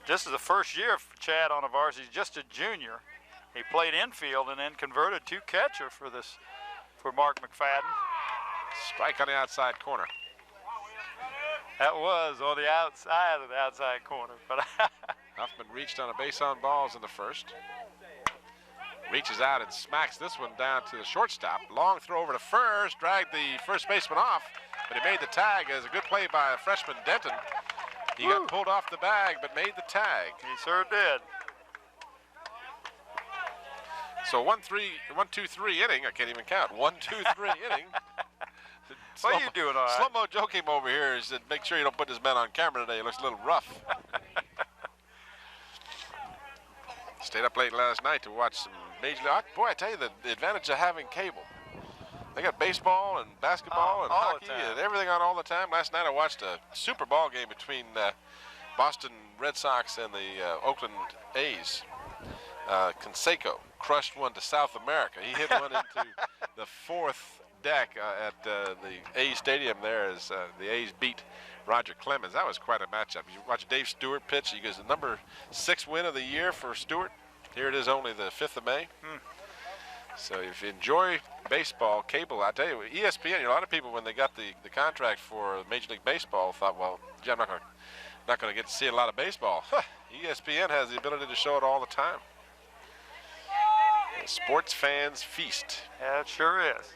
This is the first year for Chad on the varsity. He's just a junior. He played infield and then converted to catcher for Mark McFadden. Strike on the outside corner. That was on the outside of the outside corner. But Huffman reached on a base on balls in the first. Reaches out and smacks this one down to the shortstop. Long throw over to first, dragged the first baseman off, but he made the tag as a good play by freshman Denton. He got pulled off the bag, but made the tag. He sure did. So 1, 2, 3 inning. I can't even count. 1, 2, 3 inning. What are you doing, all right? Slow-mo Joe came over here and said, make sure you don't put this man on camera today. He looks a little rough. Stayed up late last night to watch some Major League. Boy, I tell you, the advantage of having cable. They got baseball and basketball and hockey and everything on all the time. Last night I watched a super ball game between Boston Red Sox and the Oakland A's. Canseco crushed one to South America. He hit one into the fourth deck at the A's stadium there as the A's beat Roger Clemens. That was quite a matchup. You watch Dave Stewart pitch. He goes the number 6 win of the year for Stewart. Here it is, only the 5th of May. So if you enjoy baseball, cable, I tell you, ESPN, a lot of people when they got the contract for Major League Baseball thought, well, gee, I'm not going to get to see a lot of baseball. ESPN has the ability to show it all the time. The sports fans feast. Yeah, it sure is.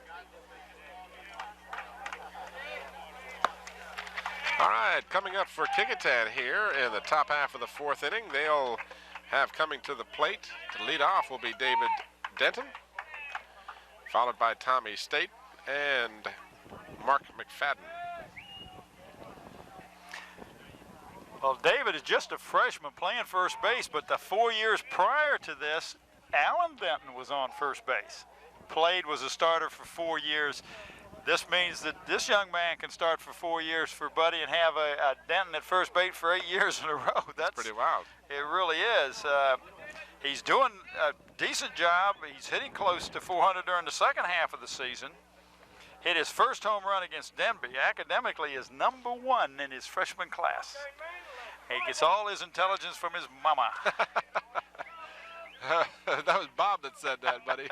All right, coming up for Kecoughtan here in the top half of the 4th inning, they'll have coming to the plate to lead off will be David Denton, followed by Tommy State and Mark McFadden. Well, David is just a freshman playing first base, but the 4 years prior to this, Alan Denton was on first base. Was a starter for 4 years. This means that this young man can start for 4 years for Buddy and have a Denton at first base for 8 years in a row. That's pretty wild. It really is. He's doing a decent job. He's hitting close to 400 during the second half of the season. Hit his first home run against Denby. Academically is #1 in his freshman class. He gets all his intelligence from his mama. That was Bob that said that, buddy.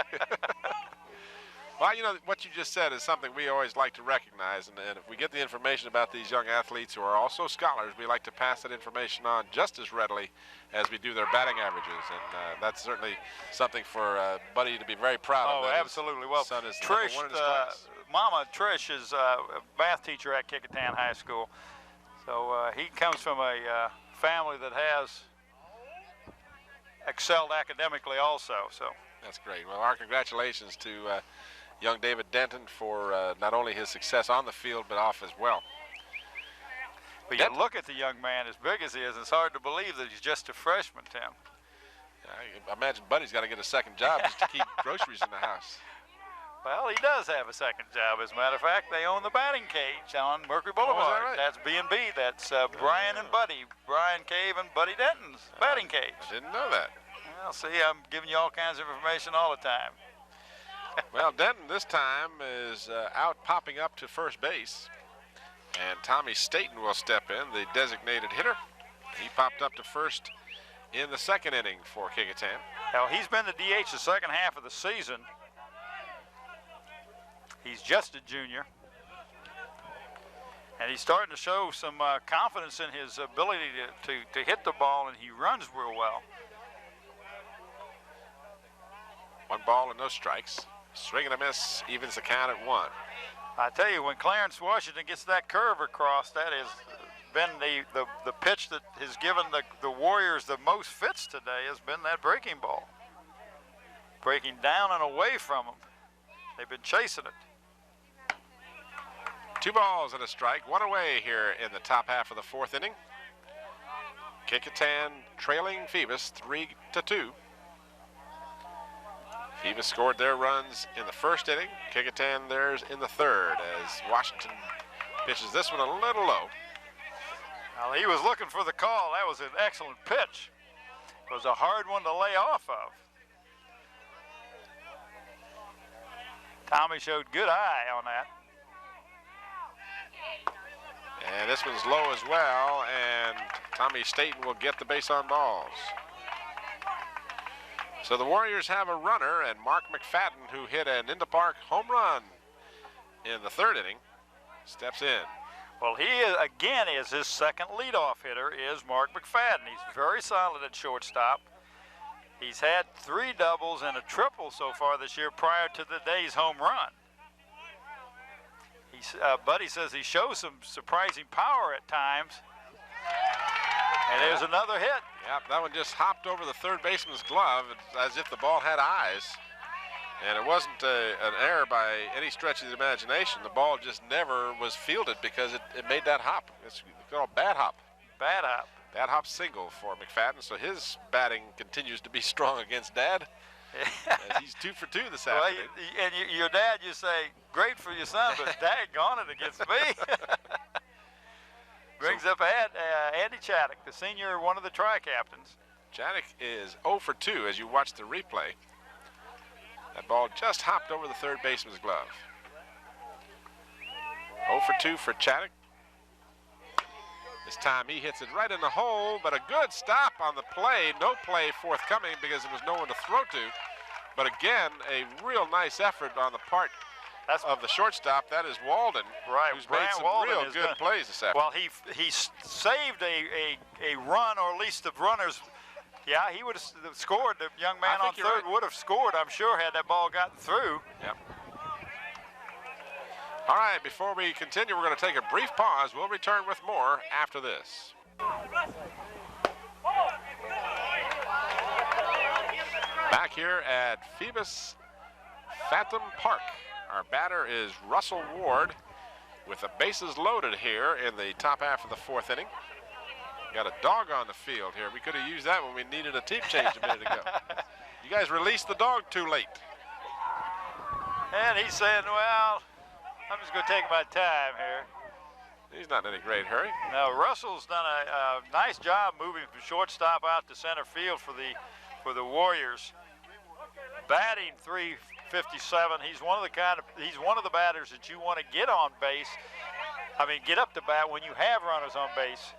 Well, you know, what you just said is something we always like to recognize, and if we get the information about these young athletes who are also scholars, we like to pass that information on just as readily as we do their batting averages, and that's certainly something for Buddy to be very proud of. Oh, absolutely. Well, son is Trish, #1 in his class. Mama Trish is a math teacher at Kecoughtan High School, so he comes from a family that has excelled academically also. So that's great. Well, our congratulations to young David Denton for not only his success on the field, but off as well. But you look at the young man, as big as he is, it's hard to believe that he's just a freshman, Tim. I imagine Buddy's got to get a second job just to keep groceries in the house. Well, he does have a second job. As a matter of fact, they own the batting cage on Mercury Boulevard. Oh, is that right? That's B&B. That's Brian and Buddy. Brian Cave and Buddy Denton's batting cage. I didn't know that. Well, see, I'm giving you all kinds of information all the time. Well, Denton this time is out popping up to first base. And Tommy Staten will step in, the designated hitter. He popped up to first in the 2nd inning for Kecoughtan. Now, he's been the DH the second half of the season. He's just a junior. And he's starting to show some confidence in his ability to hit the ball, and he runs real well. 1 ball and no strikes. Swing and a miss, evens the count at 1. I tell you, when Clarence Washington gets that curve across, that has been the pitch that has given the Warriors the most fits today, has been that breaking ball. Breaking down and away from them. They've been chasing it. 2 balls and a strike, 1 away here in the top half of the 4th inning. Kecoughtan trailing Phoebus 3-2. Phoebus scored their runs in the 1st inning. Kecoughtan theirs in the 3rd as Washington pitches this one a little low. Well, he was looking for the call. That was an excellent pitch. It was a hard one to lay off of. Tommy showed good eye on that. And this one's low as well, and Tommy Staten will get the base on balls. So the Warriors have a runner, and Mark McFadden, who hit an in-the-park home run in the 3rd inning, steps in. Well, he is, again is his second leadoff hitter is Mark McFadden. He's very solid at shortstop. He's had 3 doubles and a triple so far this year prior to the day's home run. Buddy says he shows some surprising power at times. And there's another hit. Yep, that one just hopped over the third baseman's glove as if the ball had eyes. And it wasn't an error by any stretch of the imagination. The ball just never was fielded because it made that hop. It's called bad hop. Bad hop. Bad hop single for McFadden, so his batting continues to be strong against Dad. As he's 2 for 2 this afternoon. And your dad, you say, great for your son, but daggone it against me. Brings up Andy Chaddock, the senior, one of the tri-captains. Chaddock is 0 for 2 as you watch the replay. That ball just hopped over the third baseman's glove. 0 for 2 for Chaddock. This time he hits it right in the hole, but a good stop on the play. No play forthcoming because there was no one to throw to. But again, a real nice effort on the part of the shortstop. That is Walden, right? Who's made some real good plays this afternoon. Well, he saved a run, or at least the runners. Yeah, he would have scored. The young man on third would have scored, I'm sure, had that ball gotten through. Yep. All right, before we continue, we're going to take a brief pause. We'll return with more after this. Back here at Phoebus Phantom Park. Our batter is Russell Ward with the bases loaded here in the top half of the fourth inning. Got a dog on the field here. We could have used that when we needed a team change a minute ago. You guys released the dog too late. And he's saying, well, I'm just going to take my time here. He's not in any great hurry. Now, Russell's done a nice job moving from shortstop out to center field for the Warriors. Batting .357. He's one of the batters that you want to get on base. I mean, get up to bat when you have runners on base.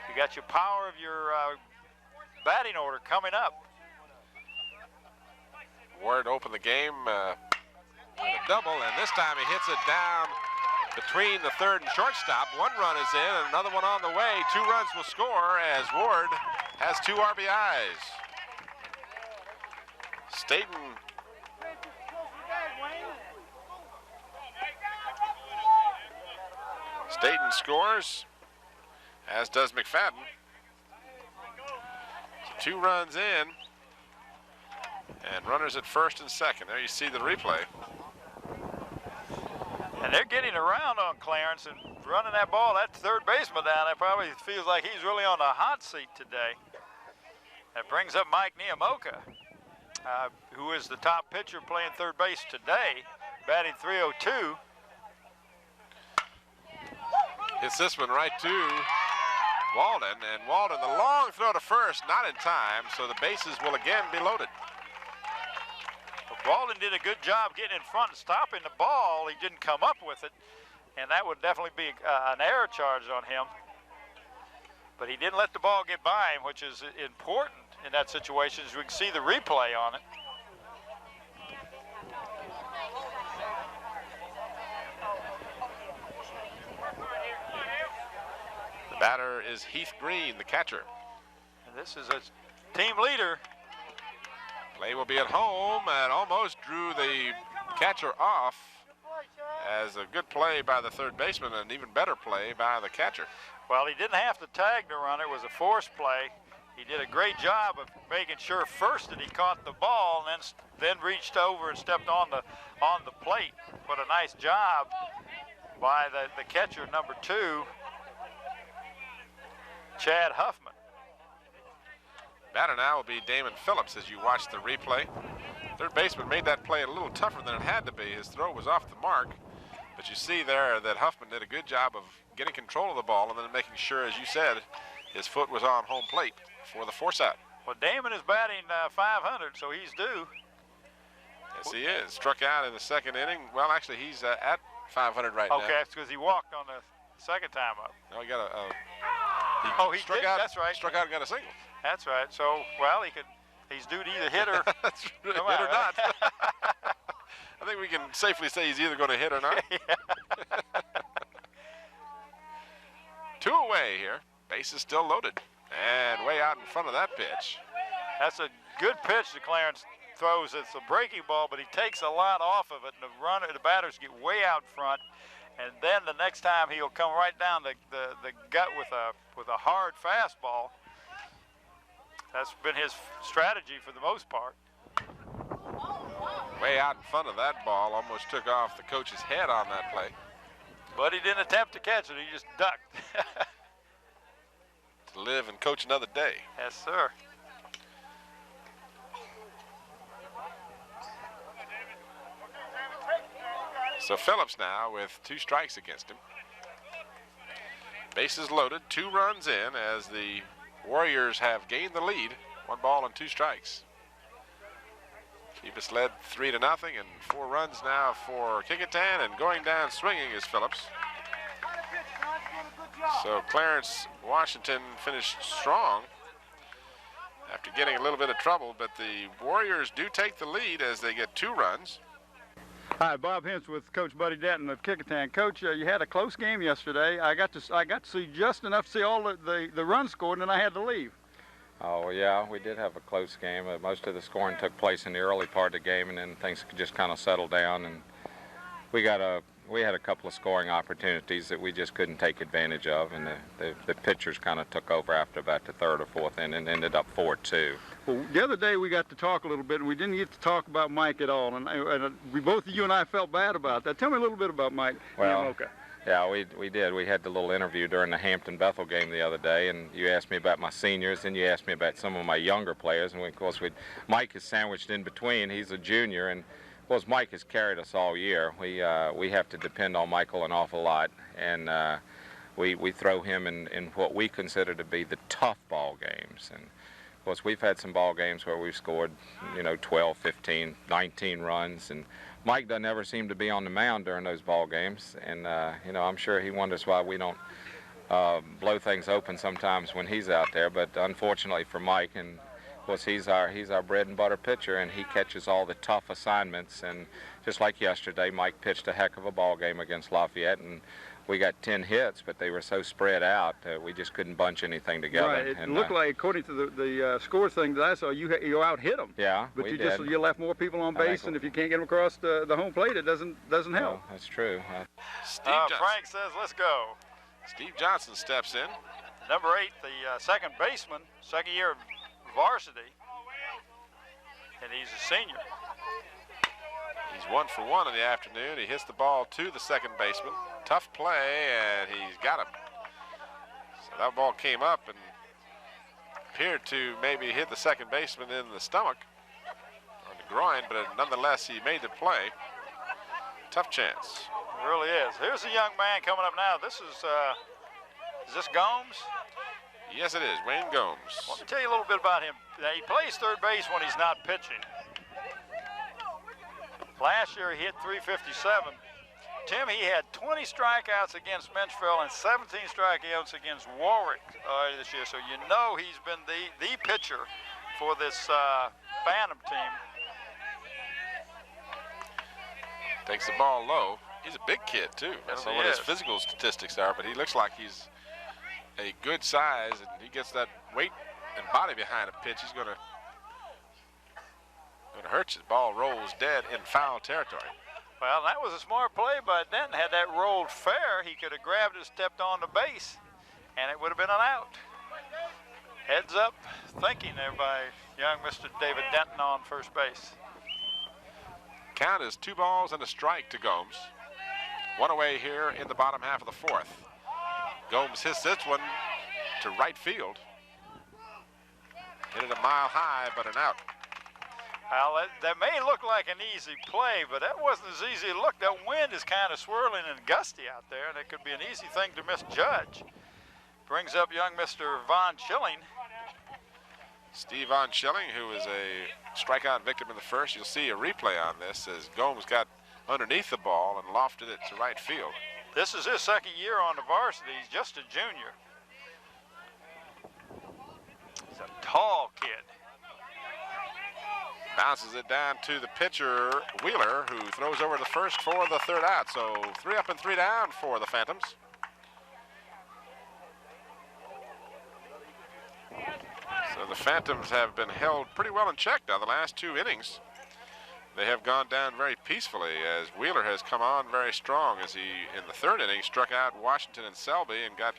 You got your power of your batting order coming up. Ward opened the game with a double, and this time he hits it down between the third and shortstop. One run is in, and another one on the way. 2 runs will score as Ward has 2 RBIs. Staten scores, as does McFadden. So 2 runs in, and runners at first and second. There you see the replay. And they're getting around on Clarence and running that ball. That third baseman down there probably feels like he's really on the hot seat today. That brings up Mike Niamoka, who is the top pitcher playing third base today, batting .302. Hits this one right to Walden, and Walden, the long throw to first, not in time, so the bases will again be loaded. Walden did a good job getting in front and stopping the ball. He didn't come up with it, and that would definitely be an error charge on him. But he didn't let the ball get by him, which is important in that situation, as we can see the replay on it. The batter is Heath Green, the catcher. And this is a team leader. Play will be at home, and almost drew the catcher off, as a good play by the third baseman, and even better play by the catcher. Well, he didn't have to tag the runner. It was a forced play. He did a great job of making sure first that he caught the ball, and then reached over and stepped on the plate. What a nice job by the catcher, number 2, Chad Huffman. Batter now will be Damon Phillips as you watch the replay. Third baseman made that play a little tougher than it had to be. His throw was off the mark, but you see there that Huffman did a good job of getting control of the ball and then making sure, as you said, his foot was on home plate for the force out. Well, Damon is batting .500, so he's due. Yes, he is. Struck out in the second inning. Well, actually, he's at .500 right now. Okay, that's because he walked on the second time up. No, he got he struck did, out. That's right. Struck out and got a single. That's right. So, well, he's due to either hit or That's hit or not. I think we can safely say he's either going to hit or not. 2 away here. Base is still loaded. And way out in front of that pitch. That's a good pitch that Clarence throws. It's a breaking ball, but he takes a lot off of it, and the batters get way out front. and then the next time he'll come right down the gut with a hard fastball. That's been his strategy for the most part. Way out in front of that ball, almost took off the coach's head on that play. But he didn't attempt to catch it, he just ducked. To live and coach another day. Yes, sir. So Phillips now with 2 strikes against him. Bases loaded, 2 runs in as the Warriors have gained the lead. 1 ball and 2 strikes. Phoebus led 3-0 and 4 runs now for Kecoughtan, and going down swinging is Phillips. So Clarence Washington finished strong after getting a little bit of trouble, but the Warriors do take the lead as they get 2 runs. Hi, Bob Hintz with Coach Buddy Denton of Kecoughtan. Coach, you had a close game yesterday. I got to see just enough to see all the runs scored, and then I had to leave. Oh, yeah, we did have a close game. Most of the scoring took place in the early part of the game, and then things just kind of settled down. And we had a couple of scoring opportunities that we just couldn't take advantage of, and the pitchers kind of took over after about the 3rd or 4th inning and ended up 4-2. Well, the other day we got to talk a little bit, and we didn't get to talk about Mike at all, and both you and I felt bad about that. Tell me a little bit about Mike. Well, yeah, we did. We had the little interview during the Hampton-Bethel game the other day, and you asked me about my seniors, and you asked me about some of my younger players, and of course Mike is sandwiched in between. He's a junior, and of course Mike has carried us all year. We have to depend on Michael an awful lot, and we throw him in what we consider to be the tough ball games. And of course we've had some ball games where we've scored 12, 15, 19 runs, and Mike doesn't ever seem to be on the mound during those ball games, and I'm sure he wonders why we don't blow things open sometimes when he's out there. But unfortunately for Mike, and of course he's our bread and butter pitcher, and he catches all the tough assignments. And just like yesterday, Mike pitched a heck of a ball game against Lafayette, and we got 10 hits, but they were so spread out we just couldn't bunch anything together. Right. It looked like, according to the score thing that I saw, you out hit them. Yeah, but you left more people on base, and if you can't get them across the home plate, it doesn't help. No, that's true. Frank says, "Let's go." Steve Johnson steps in. Number 8, the second baseman, second year varsity, and he's a senior. He's 1 for 1 in the afternoon. He hits the ball to the second baseman. Tough play, and he's got him. So that ball came up and appeared to maybe hit the second baseman in the stomach or the groin, but nonetheless he made the play. Tough chance. It really is. Here's a young man coming up now. This is this Gomes? Yes, it is. Wayne Gomes. Let me tell you a little bit about him. Now, he plays third base when he's not pitching. Last year he hit .357. Tim, he had 20 strikeouts against Menchville and 17 strikeouts against Warwick this year. So you know he's been the pitcher for this Phantom team. Takes the ball low. He's a big kid, too. I don't know what his physical statistics are, but he looks like he's a good size, and he gets that weight and body behind a pitch. He's going to hurt you. The ball rolls dead in foul territory. Well, that was a smart play by Denton. Had that rolled fair, he could have grabbed it, stepped on the base, and it would have been an out. Heads up thinking there by young Mr. David Denton on first base. Count is 2 balls and a strike to Gomes. 1 away here in the bottom half of the 4th. Gomes hits this one to right field. Hit it a mile high, but an out. Well, that may look like an easy play, but that wasn't as easy to look. That wind is kind of swirling and gusty out there, and it could be an easy thing to misjudge. Brings up young Mr. Von Schilling. Steve Von Schilling, who is a strikeout victim in the first. You'll see a replay on this as Gomes got underneath the ball and lofted it to right field. This is his second year on the varsity. He's just a junior. He's a tall kid. Bounces it down to the pitcher, Wheeler, who throws over the first for the 3rd out. So 3 up and 3 down for the Phantoms. So the Phantoms have been held pretty well in check now the last 2 innings. they have gone down very peacefully as Wheeler has come on very strong as he, in the third inning, struck out Washington and Selby and got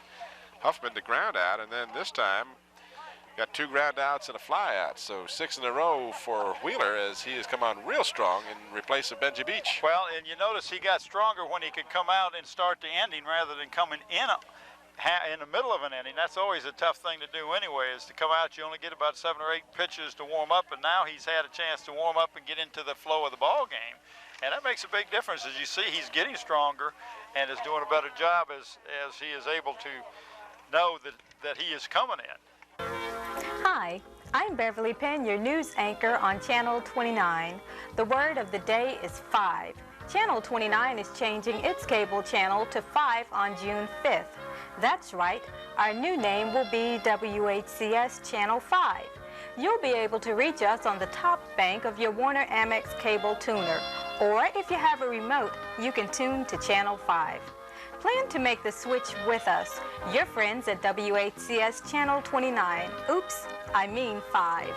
Huffman to ground out, and then this time got 2 ground outs and a fly out. So 6 in a row for Wheeler as he has come on real strong in replace of Benji Beach. Well, and you notice he got stronger when he could come out and start the ending rather than coming in the middle of an inning. That's always a tough thing to do anyway, is to come out. You only get about 7 or 8 pitches to warm up, and now he's had a chance to warm up and get into the flow of the ball game. And that makes a big difference. As you see, he's getting stronger and is doing a better job as he is able to know that he is coming in. Hi, I'm Beverly Penn, your news anchor on Channel 29. The word of the day is 5. Channel 29 is changing its cable channel to 5 on June 5th. That's right, our new name will be WHCS Channel 5. You'll be able to reach us on the top bank of your Warner Amex cable tuner, or if you have a remote, you can tune to Channel 5. Plan to make the switch with us, your friends at WHCS Channel 29. Oops, I mean 5.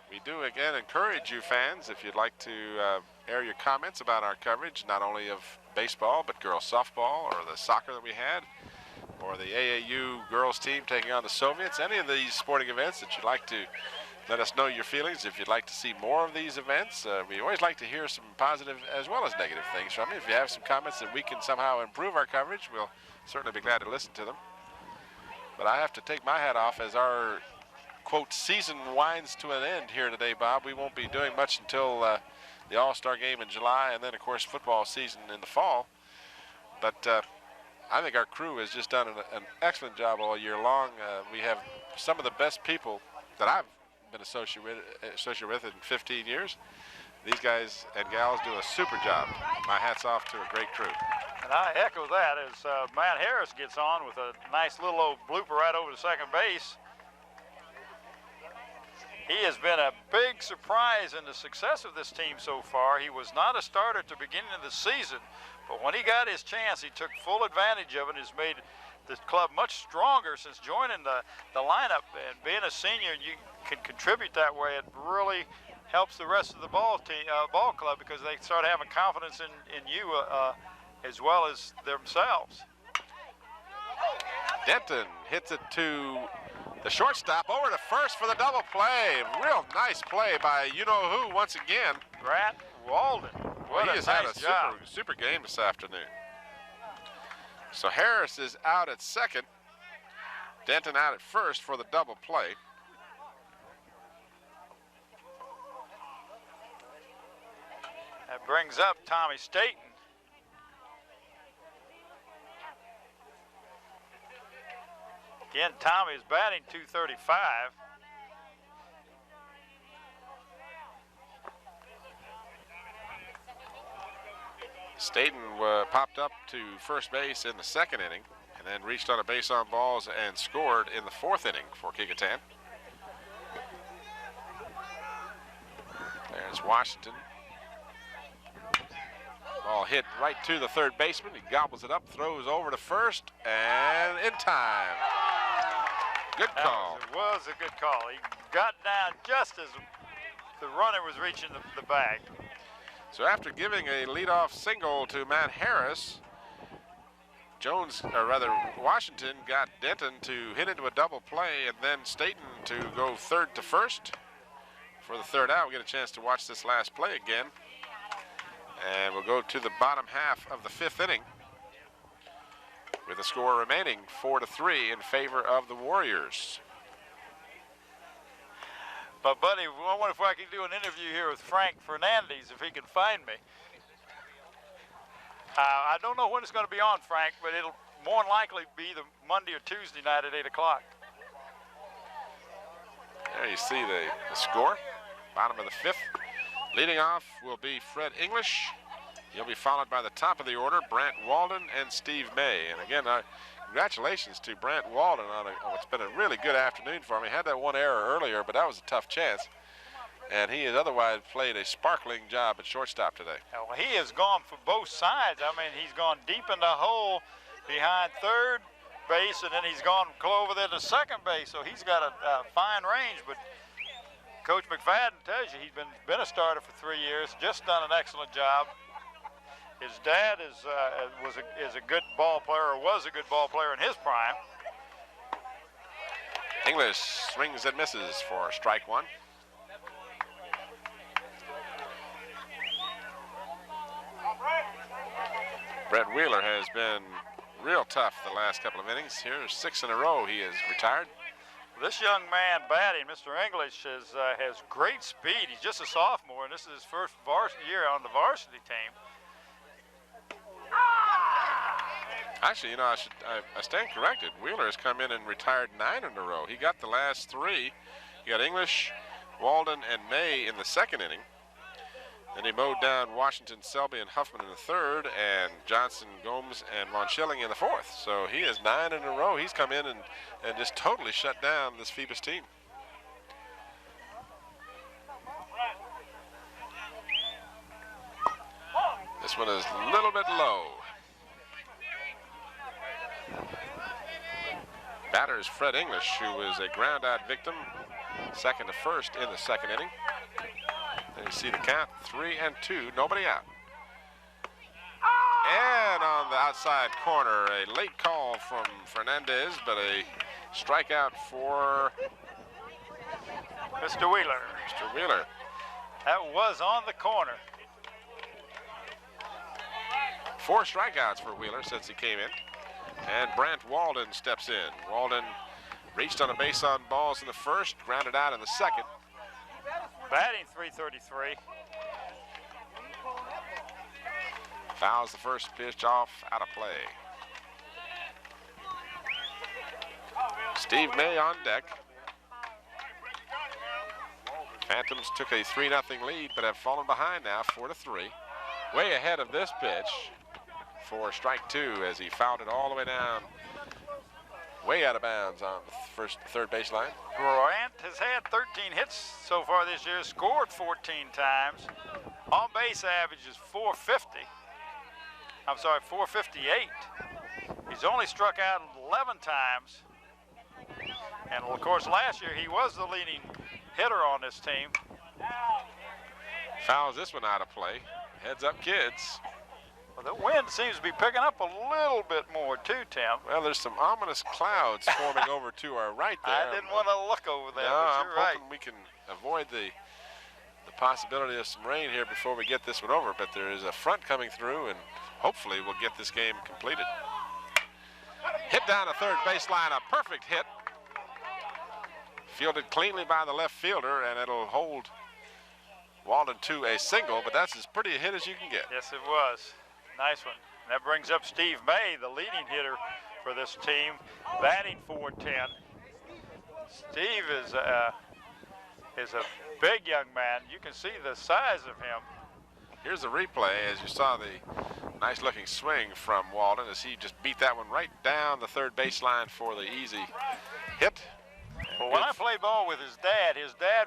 We do again encourage you fans, if you'd like to air your comments about our coverage, not only of baseball, but girls softball or the soccer that we had, or the AAU girls team taking on the Soviets, any of these sporting events that you'd like to let us know your feelings. If you'd like to see more of these events, we always like to hear some positive as well as negative things from you. If you have some comments that we can somehow improve our coverage, we'll certainly be glad to listen to them. But I have to take my hat off as our, quote, season winds to an end here today, Bob. We won't be doing much until the All-Star game in July, and then, of course, football season in the fall. But I think our crew has just done an excellent job all year long. We have some of the best people that I've been associated with in 15 years. These guys and gals do a super job. My hat's off to a great crew. And I echo that as Matt Harris gets on with a nice little old blooper right over to second base. He has been a big surprise in the success of this team so far. He was not a starter at the beginning of the season, but when he got his chance, he took full advantage of it and has made the club much stronger since joining the lineup. And being a senior, you can contribute that way. It really helps the rest of the ball club because they start having confidence in you as well as themselves. Denton hits it to the shortstop, over to first for the double play. Real nice play by you-know-who once again. Grant Walden. What he has nice had a super game this afternoon. So Harris is out at second. Denton out at first for the double play. That brings up Tommy Staten. Again, Tommy is batting .235. Staten popped up to first base in the second inning and then reached on a base on balls and scored in the fourth inning for Kecoughtan. There's Washington. Ball hit right to the third baseman. He gobbles it up, throws over to first, and in time. Good call. It was a good call. He got down just as the runner was reaching the bag. So after giving a leadoff single to Matt Harris, Washington got Denton to hit into a double play and then Staten to go third to first for the third out. We get a chance to watch this last play again. And we'll go to the bottom half of the fifth inning with the score remaining 4-3 in favor of the Warriors. But, buddy, I wonder if I can do an interview here with Frank Fernandez, if he can find me. I don't know when it's going to be on, Frank, but it'll more than likely be the Monday or Tuesday night at 8 o'clock. There you see the score, bottom of the fifth. Leading off will be Fred English. He'll be followed by the top of the order, Brant Walden and Steve May. And again, congratulations to Brant Walden on what's been a really good afternoon for him. He had that one error earlier, but that was a tough chance. And he has otherwise played a sparkling job at shortstop today. Well, he has gone for both sides. I mean, he's gone deep in the hole behind third base, and then he's gone over there to second base. So he's got a fine range, but Coach McFadden tells you he's been a starter for 3 years, just done an excellent job. His dad is a good ball player, or was a good ball player in his prime. English swings and misses for strike one. Brett Wheeler has been real tough the last couple of innings. Here's 6 in a row he is retired. This young man batting, Mr. English, has great speed. He's just a sophomore, and this is his first year on the varsity team. Actually, you know, I stand corrected. Wheeler has come in and retired 9 in a row. He got the last 3. He got English, Walden, and May in the second inning. Then he mowed down Washington, Selby, and Huffman in the third, and Johnson, Gomes, and Von Schilling in the fourth. So he is 9 in a row. He's come in and just totally shut down this Phoebus team. This one is a little bit low. Batter is Fred English, who is a ground-out victim, second to first in the second inning. And you see the count, 3-2, nobody out. And on the outside corner, a late call from Fernandez, but a strikeout for Mr. Wheeler. Mr. Wheeler. That was on the corner. 4 strikeouts for Wheeler since he came in. And Brant Walden steps in. Walden reached on a base on balls in the first, grounded out in the second. Batting .333. Fouls the first pitch off, out of play. Steve May on deck. Phantoms took a 3-0 lead, but have fallen behind now, 4-3. Way ahead of this pitch for strike 2 as he fouled it all the way down, way out of bounds on the third baseline. Grant has had 13 hits so far this year, scored 14 times. On base average is 450. I'm sorry, 458. He's only struck out 11 times. And of course, last year he was the leading hitter on this team. Fouls this one out of play. Heads up, kids. Well, the wind seems to be picking up a little bit more too, Tim. Well, there's some ominous clouds forming over to our right there. I didn't want to look over there, no, but I'm you're right. hoping we can avoid the possibility of some rain here before we get this one over, but there is a front coming through, and hopefully we'll get this game completed. Hit down the third baseline, a perfect hit. Fielded cleanly by the left fielder, and it'll hold Walden to a single, but that's as pretty a hit as you can get. Yes, it was. Nice one. And that brings up Steve May, the leading hitter for this team, batting .410. Steve is a big young man. You can see the size of him. Here's the replay as you saw the nice looking swing from Walden as he just beat that one right down the third baseline for the easy hit. Well, when I played ball with his dad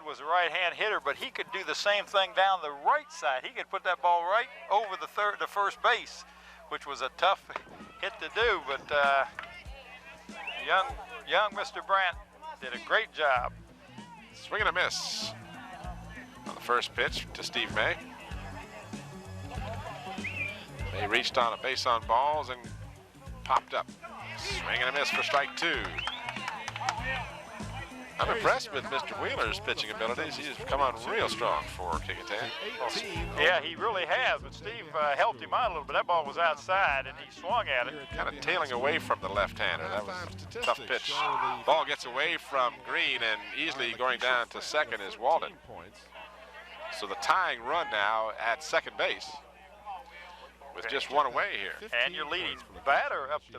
was a right-hand hitter, but he could do the same thing down the right side. He could put that ball right over the first base, which was a tough hit to do. But young Mr. Brandt did a great job. Swing and a miss on the first pitch to Steve May. May reached on a base on balls and popped up. Swing and a miss for strike 2. I'm impressed with Mr. Wheeler's pitching abilities. He's come on real strong for Kecoughtan. Yeah, he really has, but Steve helped him out a little bit. That ball was outside, and he swung at it. Kind of tailing away from the left-hander. That was a tough pitch. Ball gets away from Green, and easily going down to second is Walden. So the tying run now at second base with just one away here. And your leading batter up to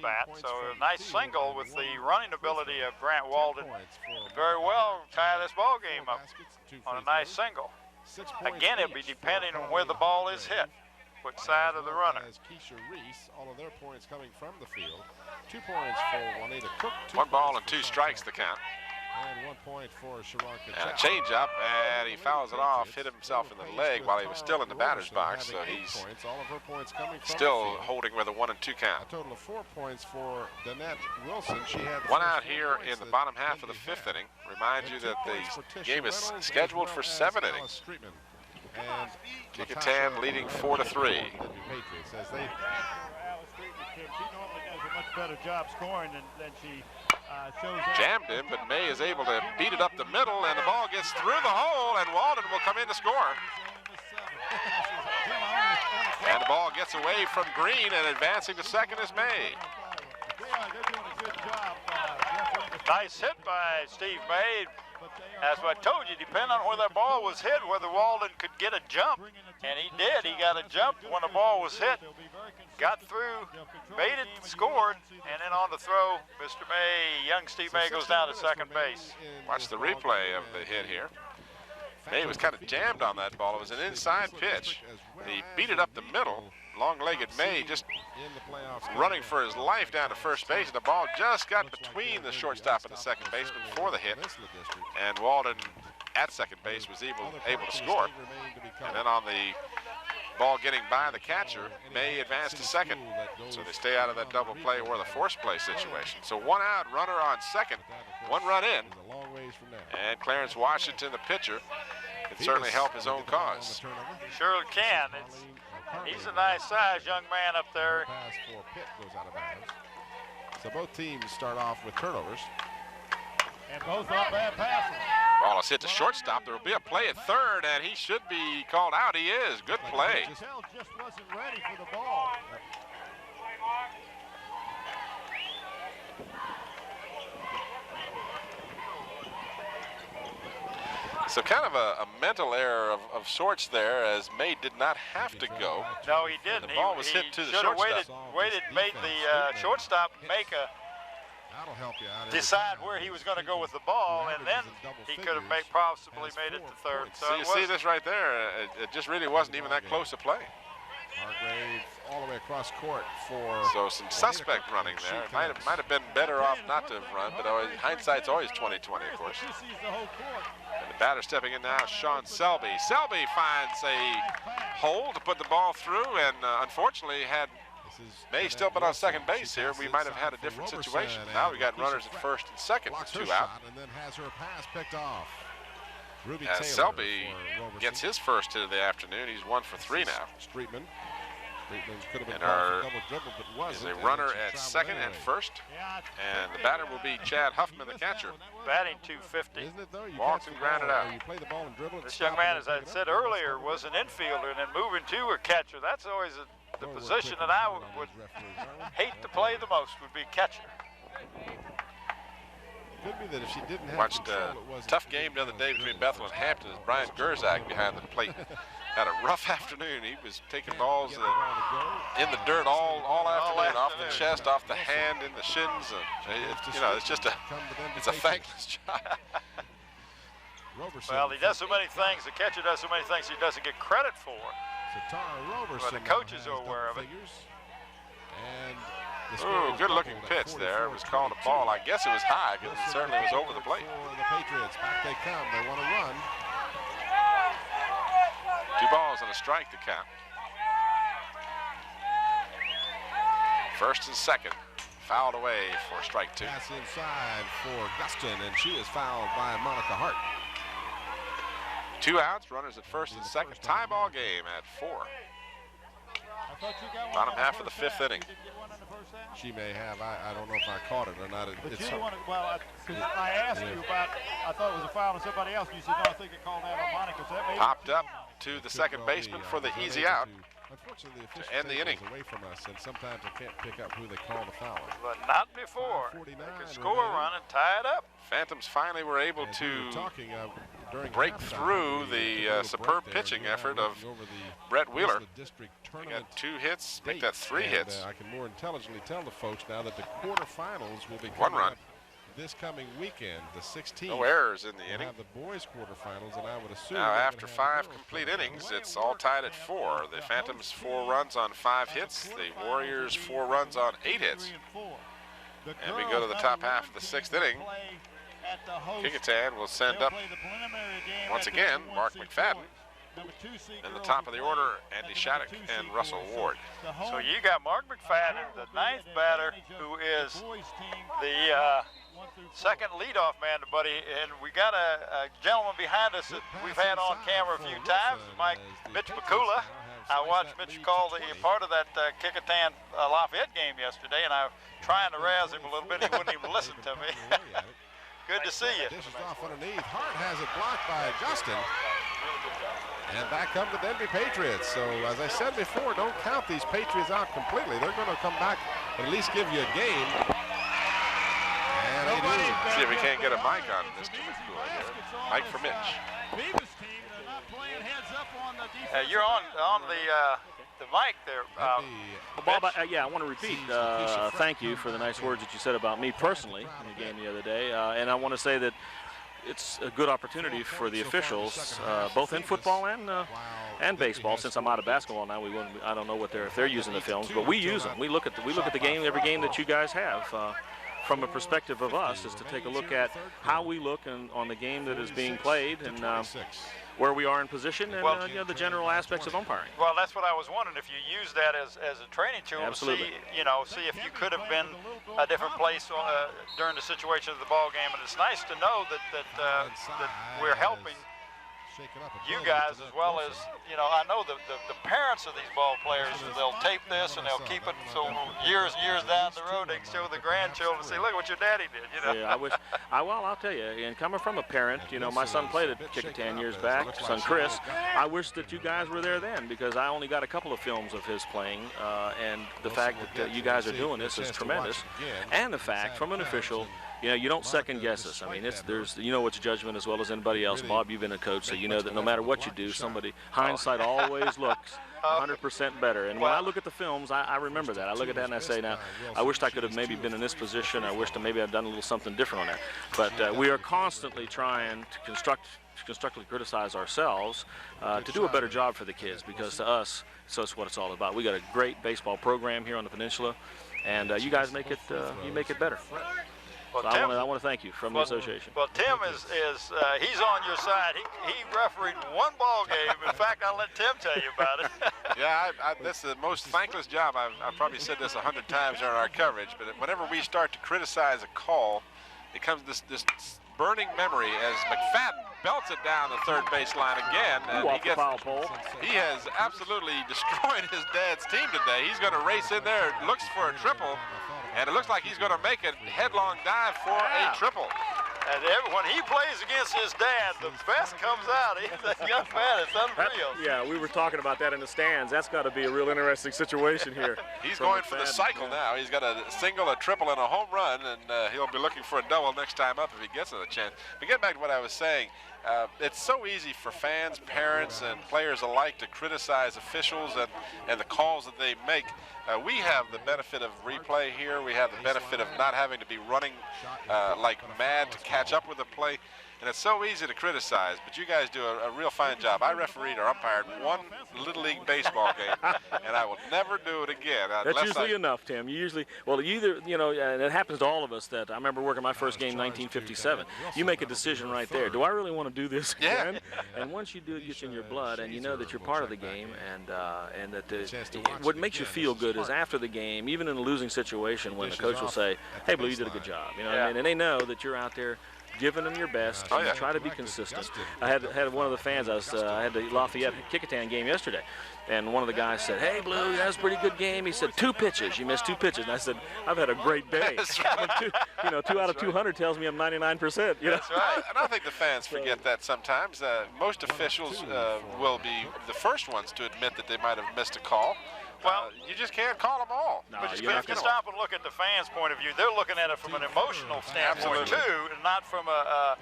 bat, so a nice single with the running ability of Grant Walden. Could very well tie this ball game up on a nice single. Again, it'll be depending on where the ball is hit, which side of the runner. All of their points coming from the field. 2 points for Juanita Cook. 1 ball and 2 strikes the count. And 1 point for Sharonka. And a changeup, and he fouls it off, hit himself in the leg while he was still in the batter's box, so he's all of her points coming from still holding with a 1 and 2 count. A total of 4 points for Danette Wilson. She had One out here in the bottom half of the 5th inning. Remind you that the game is scheduled for 7 innings. Kecoughtan leading 4-3. She normally does a much better job scoring than she shows. Jammed him, but May is able to beat it up the middle, and the ball gets through the hole, and Walden will come in to score. And the ball gets away from Green, and advancing to second is May. They're doing a good job. Nice hit by Steve May. As I told you, depending on where that ball was hit, whether Walden could get a jump, and he did. He got a jump when the ball was hit, got through, made it, scored, and then on the throw, Mr. May, young Steve May goes down to second base. Watch the replay of the hit here. May was kind of jammed on that ball. It was an inside pitch. He beat it up the middle. Long-legged May just running for his life down to first base, and the ball just got between the shortstop and the second baseman for the hit. And Walden at second base was able to score. And then on the ball getting by the catcher, May advanced to second. So they stay out of that double play or the force play situation. So 1 out, runner on second, 1 run in. And Clarence Washington, the pitcher, can certainly help his own cause. Sure can. He's a nice size young man up there. Pass for Pitt goes out of bounds. So both teams start off with turnovers. And both are bad passes. Ball is hit to shortstop. There will be a play at third, and he should be called out. He is. Good play. Tell just wasn't ready for the ball. So kind of a mental error of sorts there, as May did not have to go. No, he didn't. The ball was hit to the shortstop. Waited, made the shortstop make a decide where he was going to go with the ball, and then he could have possibly made it to third. So you see this right there? It just really wasn't even that close to play. Hargrave all the way across court for. So some suspect running there. It might have been better off not to have run, but hindsight's always 20/20, of course. And the batter stepping in now, Sean Selby. Selby finds a hole to put the ball through, and unfortunately, had May still been on second base here, we might have had a different situation. Now we got runners at first and second with 2 out. And then has her pass picked off. As Selby gets his first hit of the afternoon, he's 1 for 3 now. Streetman could have been And called for double dribble, but is wasn't. a runner at second and first, and the batter will be Chad Huffman, the catcher. batting 250. Isn't it though? You Walked catch and the grounded ball, out. or you play the ball and dribble. This young man, as I said earlier, was an infielder, and then moving to a catcher. That's always the position that I would hate to play the most, would be catcher. Could be that if she didn't have Watched control, a it wasn't tough game the other day between Bethel and Hampton as Brian Gerzak behind the plate had a rough afternoon. He was taking balls in the dirt all afternoon, off the chest, off the hand, in the shins. It's a thankless job. Well, he does so many things. The catcher does so many things he doesn't get credit for. But the coaches are aware of it. Ooh, good-looking pitch there. It was called a ball. I guess it was high because it certainly was over the plate. For the Patriots, back they come. They want to run. 2 balls and a strike to count. First and second, fouled away for strike 2. Pass inside for Guston, and she is fouled by Monica Hart. 2 outs, runners at first and second. Tie ball game at 4. Bottom half of the 5th inning. She may have. I don't know if I caught it or not. But you want to, well, because I asked you about, I thought it was a foul on somebody else. You said, no, I think it called out on Monica. So that may Popped up to the second baseman for the easy out. Unfortunately, the to end the inning. away from us, and sometimes I can't pick up who they call the foul. But not before. They could score a run and tie it up. Phantoms finally were able to during break through the superb pitching effort of Brett Wheeler. He got 2 hits, make that 3 hits. I can more intelligently tell the folks now that the quarterfinals will be 1 run. This coming weekend, the 16th. No errors in the inning. Have the boys quarterfinals, and I would assume now after 5 complete innings, it's all tied at 4. The Phantoms 4 runs on 5 hits. The Warriors 4 runs on 8 hits. And we go to the top half of the 6th inning. Kecoughtan will send up, once again, Mark McFadden. In the top of the order, Andy Shattuck and Russell Ward. So you got Mark McFadden, the 9th batter, who is the second leadoff man, buddy. And we got a gentleman behind us that we've had on camera a few times, Mitch Bakula. I watched Mitch call the part of that Kecoughtan Lafayette game yesterday, and I was trying to razz him a little bit. He wouldn't even listen to me. Good to see you. Dishes off underneath. Hart has it blocked by Justin. And back come the Denby Patriots. So, as I said before, don't count these Patriots out completely. They're going to come back and at least give you a game. And they do. See if we can't get a mic on Mr. McCoy here. Mic for Mitch. You're on the mic there. Well, Bob, I want to repeat, thank you for the nice words that you said about me personally in the game the other day. And I want to say that it's a good opportunity for the officials, both in football and baseball. Since I'm out of basketball now, I don't know what if they're using the films, but we use them. We look at the game, every game that you guys have. From a perspective of us, is to take a look at how we look on the game that is being played and where we are in position and the general aspects of umpiring. Well, that's what I was wondering, if you use that as a training tool. Absolutely. to see if you could have been a different place during the situation of the ball game. And it's nice to know that we're helping you guys, as well as, I know the parents of these ball players, they'll tape this and they'll keep it so years down the road they can show the grandchildren and say, look what your daddy did, Yeah, well, I'll tell you, and coming from a parent, my son played at Kecoughtan years back, son Chris, I wish that you guys were there then, because I only got a couple of films of his playing, and the fact that you guys are doing this is tremendous, and the fact, from an official, you don't second guess us. I mean, it's judgment as well as anybody else. Bob, you've been a coach, so you know that no matter what you do, hindsight always looks 100% better. And when I look at the films, I remember that. I look at that and I say, now, I wished I could have maybe been in this position. I wished maybe I'd done a little something different on that. But we are constantly trying to constructively criticize ourselves to do a better job for the kids, because to us, so it's what it's all about. We got a great baseball program here on the peninsula, and you guys make it better. Well, so Tim, I want to thank you from the association. Well, Tim he's on your side. He refereed one ball game. In fact, I'll let Tim tell you about it. Yeah, this is the most thankless job. I've probably said this 100 times during our coverage, but whenever we start to criticize a call, it comes this burning memory as McFadden belts it down the third baseline again. And he has absolutely destroyed his dad's team today. He's going to race in there, looks for a triple, and it looks like he's going to make a headlong dive for a triple. And when he plays against his dad, the best comes out. He's a young man. It's unreal. Yeah, we were talking about that in the stands. That's got to be a real interesting situation here. He's going for the cycle now. He's got a single, a triple, and a home run, and he'll be looking for a double next time up if he gets another chance. But getting back to what I was saying, it's so easy for fans, parents, and players alike to criticize officials and the calls that they make. We have the benefit of replay here. We have the benefit of not having to be running like mad to catch up with the play. And it's so easy to criticize, but you guys do a real fine job. I refereed or umpired one Little League baseball game, and I will never do it again. That's usually enough, Tim. You usually, and it happens to all of us. That I remember working my first game in 1957. You make a decision right there. Do I really want to do this again? Yeah. And once you do, it gets in your blood, and you know that you're part of the game, and that what makes you feel good is after the game, even in a losing situation, when the coach will say, "Hey, Blue, you did a good job," what I mean, and they know that you're out there giving them your best, and try to be consistent. I had one of the fans, I had the Lafayette Kecoughtan game yesterday, and one of the guys said, "Hey, Blue, that was a pretty good game." He said, 2 pitches. You missed 2 pitches. And I said, "I've had a great day." That's right. 2 out of 200 tells me I'm 99%. That's right. And I think the fans forget that sometimes. Most officials will be the first ones to admit that they might have missed a call. Well, you just can't call them all. No, but if you stop and look at the fans' point of view, they're looking at it from an emotional standpoint too, and not from a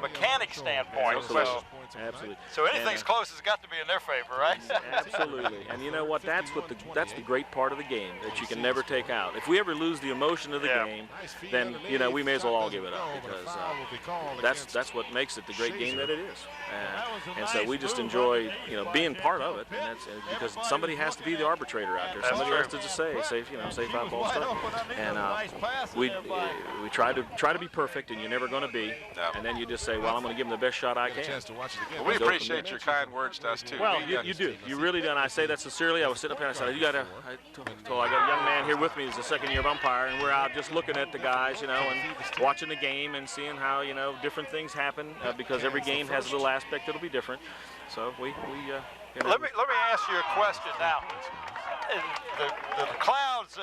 mechanic standpoint. No question. Absolutely. So anything's close has got to be in their favor, right? Absolutely. And you know what? That's the great part of the game that you can never take out. If we ever lose the emotion of the game, then we may as well all give it up, because that's what makes it the great game that it is. And so we just enjoy being part of it, and that's because somebody has to be the arbitrator out there. Somebody has to just say 5 ball start. And we try to be perfect, and you're never going to be. And then you just say, well, I'm going to give them the best shot I can. Well, we appreciate your kind words to us too. Well, you do. You really do. And I say that sincerely. I was sitting up here and I said, I got a young man here with me who's a second-year umpire, and we're out just looking at the guys, and watching the game and seeing how different things happen, because every game has a little aspect that'll be different. So we Let me ask you a question now. The clouds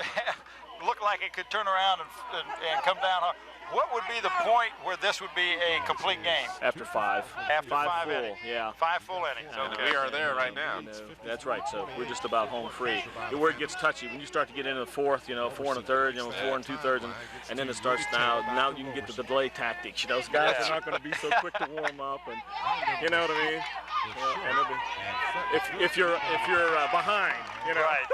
look like it could turn around and come down hard. What would be the point where this would be a complete game? After 5. After 5 full, innings. yeah. 5 full innings. Okay. We are there right now. That's right. So we're just about home free. Where it gets touchy, when you start to get into the 4th, 4 1/3, 4 2/3, and then it starts now you can get to the delay tactics. Those guys are not going to be so quick to warm up, and you know what I mean. If you're behind, right.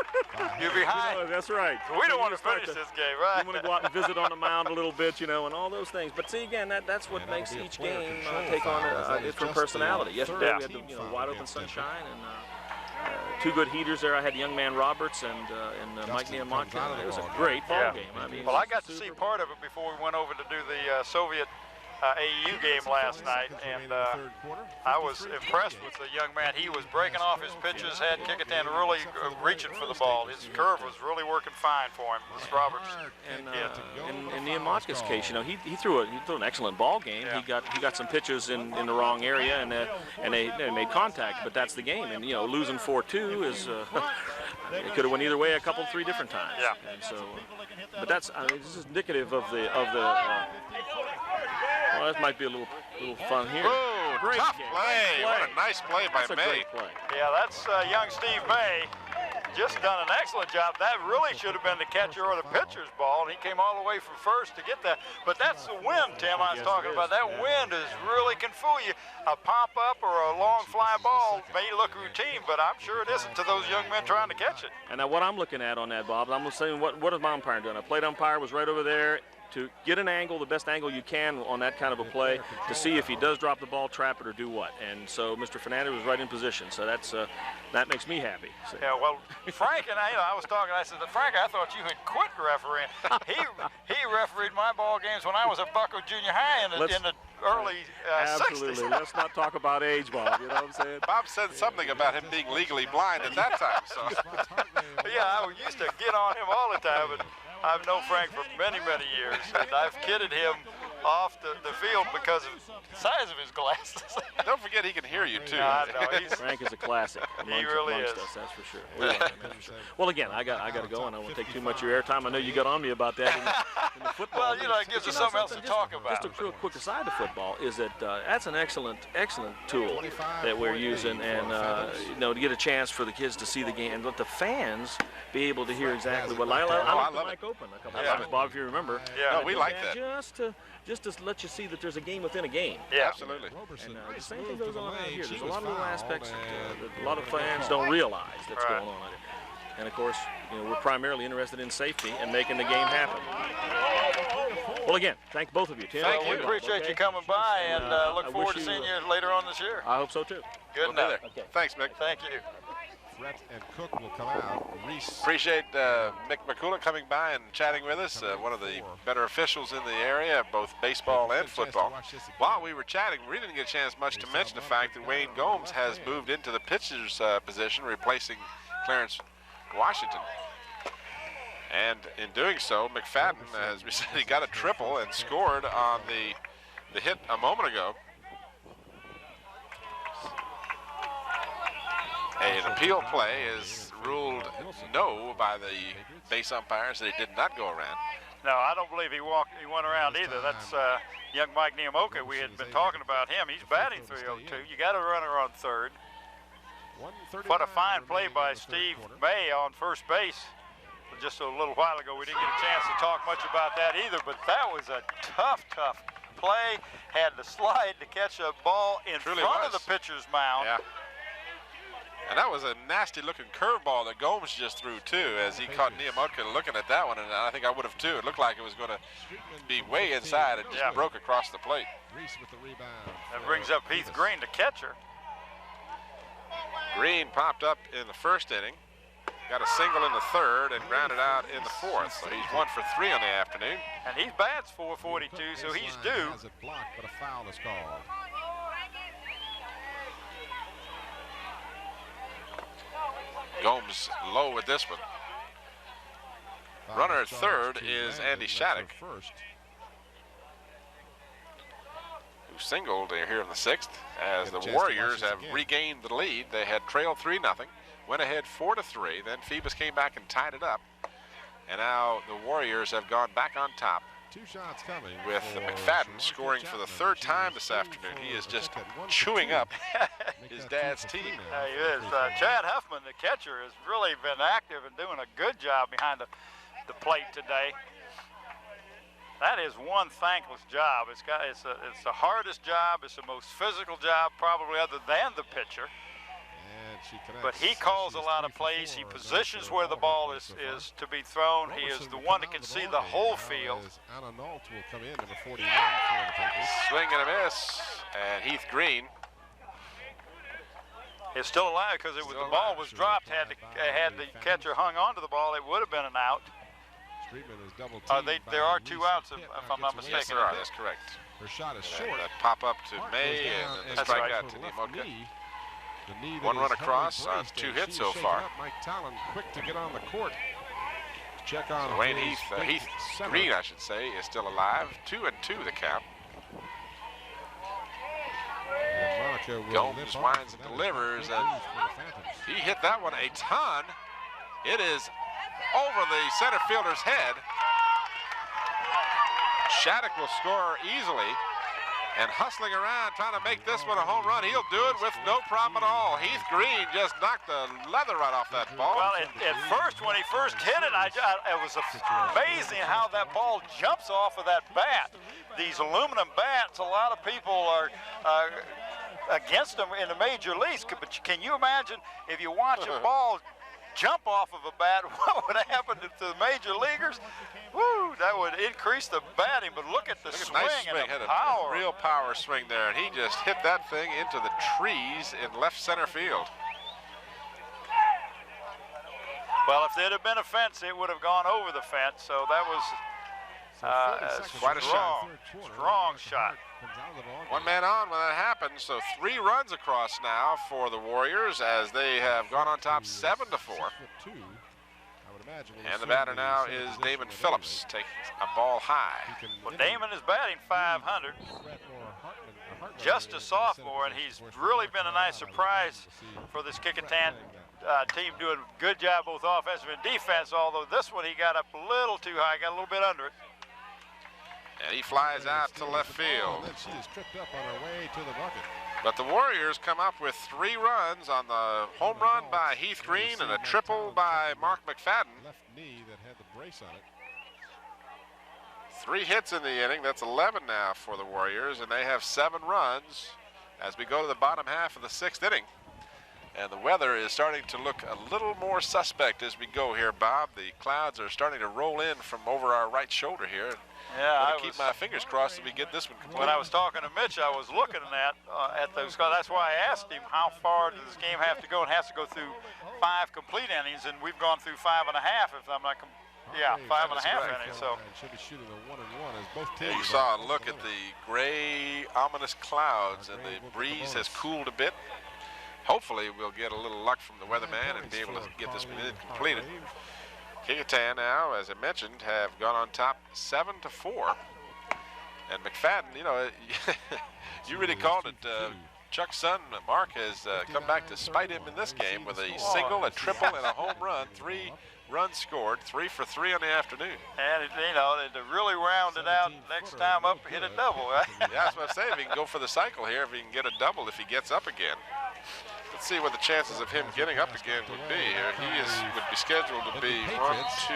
You're behind. That's right. So we don't want to finish this game, right? You want to go out and visit on the mound a little bit, and all those things. But see, again, that's what makes each game take on a different personality. Yesterday we had the wide open sunshine and 2 good heaters there. I had young man Roberts and Mike Niamatka. It was a great ball game. I mean, well, I got to see part of it before we went over to do the Soviet AEU game last night, and I was impressed with the young man. He was breaking off his pitches, had Kecoughtan really reaching for the ball. His curve was really working fine for him, Mr. Roberts. And in Niamatka's case, he threw an excellent ball game. Yeah. He got some pitches in the wrong area, and they made contact. But that's the game, and losing 4-2 is it could have went either way 3 different times. Yeah. And so, but this is indicative of the. Well, that might be a little fun here. Whoa, great tough play. What a nice play by May. Great play. Yeah, that's young Steve May. Just done an excellent job. That really should have been the catcher or the pitcher's ball, and he came all the way from first to get that. But that's the wind, Tim, I was talking about. That wind can fool you. A pop-up or a long fly ball may look routine, but I'm sure it isn't to those young men trying to catch it. And now what I'm looking at on that, Bob, I'm saying what is my umpire doing? A plate umpire was right over there to get an angle, the best angle you can on that kind of a play, to see if he does drop the ball, trap it, or do what. And so Mr. Fernandez was right in position. So that makes me happy. So. Yeah, well, Frank and I was talking. I said, Frank, I thought you had quit refereeing. He refereed my ball games when I was at Bucko Junior High in the early 60s. Absolutely. Let's not talk about age, Bob. You know what I'm saying? Bob said something about him being legally blind at that time. So. Yeah, I used to get on him all the time. But I've known Frank for many, many years, and I've kidded him off the field because of the size of his glasses. Don't forget he can hear you, too. Frank is a classic. He really is. Us, that's for sure. Well, again, I got to go, and I won't take too much of your airtime. I know you got on me about that in the football. Well, it gives us something else to talk about. Just a real quick aside of football is that that's an excellent tool that we're using, and to get a chance for the kids to see the game and let the fans be able to hear exactly what. I left the mic open a couple of times, Bob, if you remember. Yeah, no, we like that. Just to let you see that there's a game within a game. Yeah, absolutely. And the same thing goes on out here. There's a lot of little aspects that a lot of fans don't realize that's going on out here. And of course, we're primarily interested in safety and making the game happen. Well, again, thank both of you, Tim. Thank you. We appreciate you coming by, and look forward to seeing you later on this year. I hope so too. Good enough. Okay. Thanks, Mick. Thank you. Brett and Cook will come out. Reese. Appreciate Mick McCullough coming by and chatting with us, one of the better officials in the area, both baseball and football. While we were chatting, we didn't get a chance much to mention the fact that Wayne Gomes has moved into the pitcher's position, replacing Clarence Washington. And in doing so, McFadden, as we said, he got a triple and scored on the hit a moment ago. An appeal play is ruled no by the base umpires that he did not go around. No, I don't believe he went around either. That's young Mike Niamatka. We had been talking about him. He's batting 302. You got a runner on third. What a fine play by Steve May on first base. Just a little while ago, we didn't get a chance to talk much about that either, but that was a tough play, had to slide to catch a ball in front of the pitcher's mound. Yeah. And that was a nasty-looking curveball that Gomes just threw, too, as he caught Niamotka looking at that one, and I think I would have, too. It looked like it was going to be way inside and just broke across the plate. That brings up Heath Green, the catcher. Green popped up in the first inning, got a single in the third, and grounded out in the fourth. So he's 1 for 3 on the afternoon. And he bats .442, so he's due. But a foul is called. Gomes low with this one. Runner at third is Andy Shattuck, who singled here in the 6th as the Warriors have regained the lead. They had trailed 3-0, went ahead 4-3, then Phoebus came back and tied it up. And now the Warriors have gone back on top. 2 shots coming with McFadden scoring for the 3rd time this afternoon. He is just chewing up his dad's team. He is. Chad Huffman, the catcher, has really been active and doing a good job behind the plate today. That is one thankless job. It's the hardest job. It's the most physical job probably other than the pitcher. But he calls a lot of plays. He positions where the ball is to be thrown. He is the one that can see the whole field. Swing and a miss, and Heath Green is still alive because the ball was dropped. Had the catcher hung onto the ball, it would have been an out. There are 2 outs, if I'm not mistaken. Yes, there are. That's correct. Her shot is short. That pop up to May and the strike out to Niamotka. 1 run across on 2 hits so far. Mike Talon quick to get on the court. Check on so Wayne Heath Green, I should say, is still alive. 2-2 the count. Gomes winds and delivers, and he hit that one a ton. It is over the center fielder's head. Shattuck will score easily. And hustling around, trying to make this one a home run. He'll do it with no problem at all. Heath Green just knocked the leather right off that ball. Well, at first, when he first hit it, it was amazing how that ball jumps off of that bat. These aluminum bats, a lot of people are against them in the major leagues. But can you imagine if you watch a ball jump off of a bat, what would happen to the major leaguers? Woo, that would increase the batting, but look at the swing and the power. A real power swing there, and he just hit that thing into the trees in left center field. Well, if there'd have been a fence, it would have gone over the fence, so that was quite a strong shot. 1 man on when that happened, so 3 runs across now for the Warriors as they have gone on top 7-4. And the batter now is Damon Phillips, taking a ball high. Well, Damon is batting .500. Just a sophomore, and he's really been a nice surprise for this Kecoughtan team, doing a good job both offensive and defense, although this one he got up a little too high, got a little bit under it. And he flies out to left field. She is tripped up on her way to the bucket. But the Warriors come up with 3 runs on the home run by Heath Green and a triple by Mark McFadden. Left knee that had the brace on it. 3 hits in the inning. That's 11 now for the Warriors, and they have 7 runs as we go to the bottom half of the 6th inning. And the weather is starting to look a little more suspect as we go here, Bob. The clouds are starting to roll in from over our right shoulder here. Yeah, I keep my fingers crossed that we get this one complete. When I was talking to Mitch, I was looking at those. That's why I asked him how far does this game have to go. It has to go through 5 complete innings, and we've gone through 5.5. If I'm not, 5.5 innings. So should be shooting a 1-1 as both teams. Yeah, you saw a look at the gray, ominous clouds, and the breeze has cooled a bit. Hopefully, we'll get a little luck from the weatherman and be able to get this one completed. Kecoughtan now, as I mentioned, have gone on top 7-4. And McFadden, you know, you really called it. Chuck's son, Mark, has come back to spite him in this game with a single, a triple, and a home run. 3 runs scored, 3 for 3 on the afternoon. And, you know, to really round it out, next time up, hit a double, right? Yeah, that's what I say. If he can go for the cycle here, if he can get a double, if he gets up again. Let's see what the chances of him getting up again would be here. He would be scheduled to be 1, 2,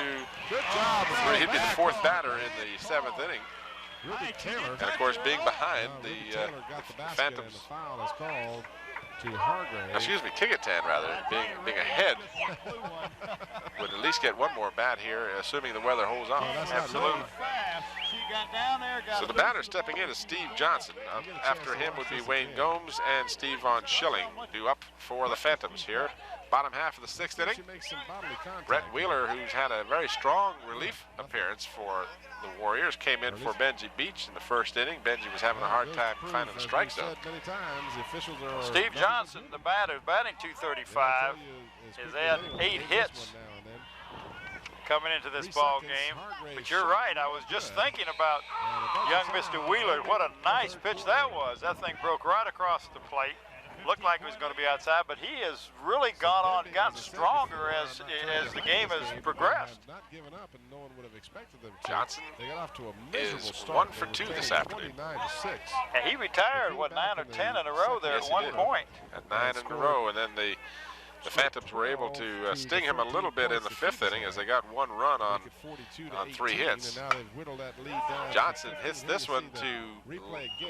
3. He'd be the 4th batter in the 7th inning. Ruby Taylor. And, of course, being behind the Phantoms. The foul is called to Hargrave. Excuse me, Kecoughtan, rather. Being ahead would at least get one more bat here, assuming the weather holds on. Absolutely. So the batter stepping in is Steve Johnson. After him would be Wayne Gomes and Steve Von Schilling, due up for the Phantoms here. Bottom half of the 6th inning. Brett Wheeler, who's had a very strong relief appearance for the Warriors, came in for Benji Beach in the 1st inning. Benji was having a hard time finding the strike zone. Steve Johnson, the batter, batting .235, has had 8 hits coming into this ball game. But you're right, I was just thinking about young Mr. Wheeler. What a nice pitch that was. That thing broke right across the plate. Looked like it was going to be outside, but he has really gotten stronger as the game has progressed. Johnson is 1 for 2 this afternoon. And he retired, what, 9 or 10 in a row there at one point. At 9 in a row, and then the Phantoms were able to sting him a little bit in the 5th inning as they got 1 run on 3 hits. Johnson hits this one to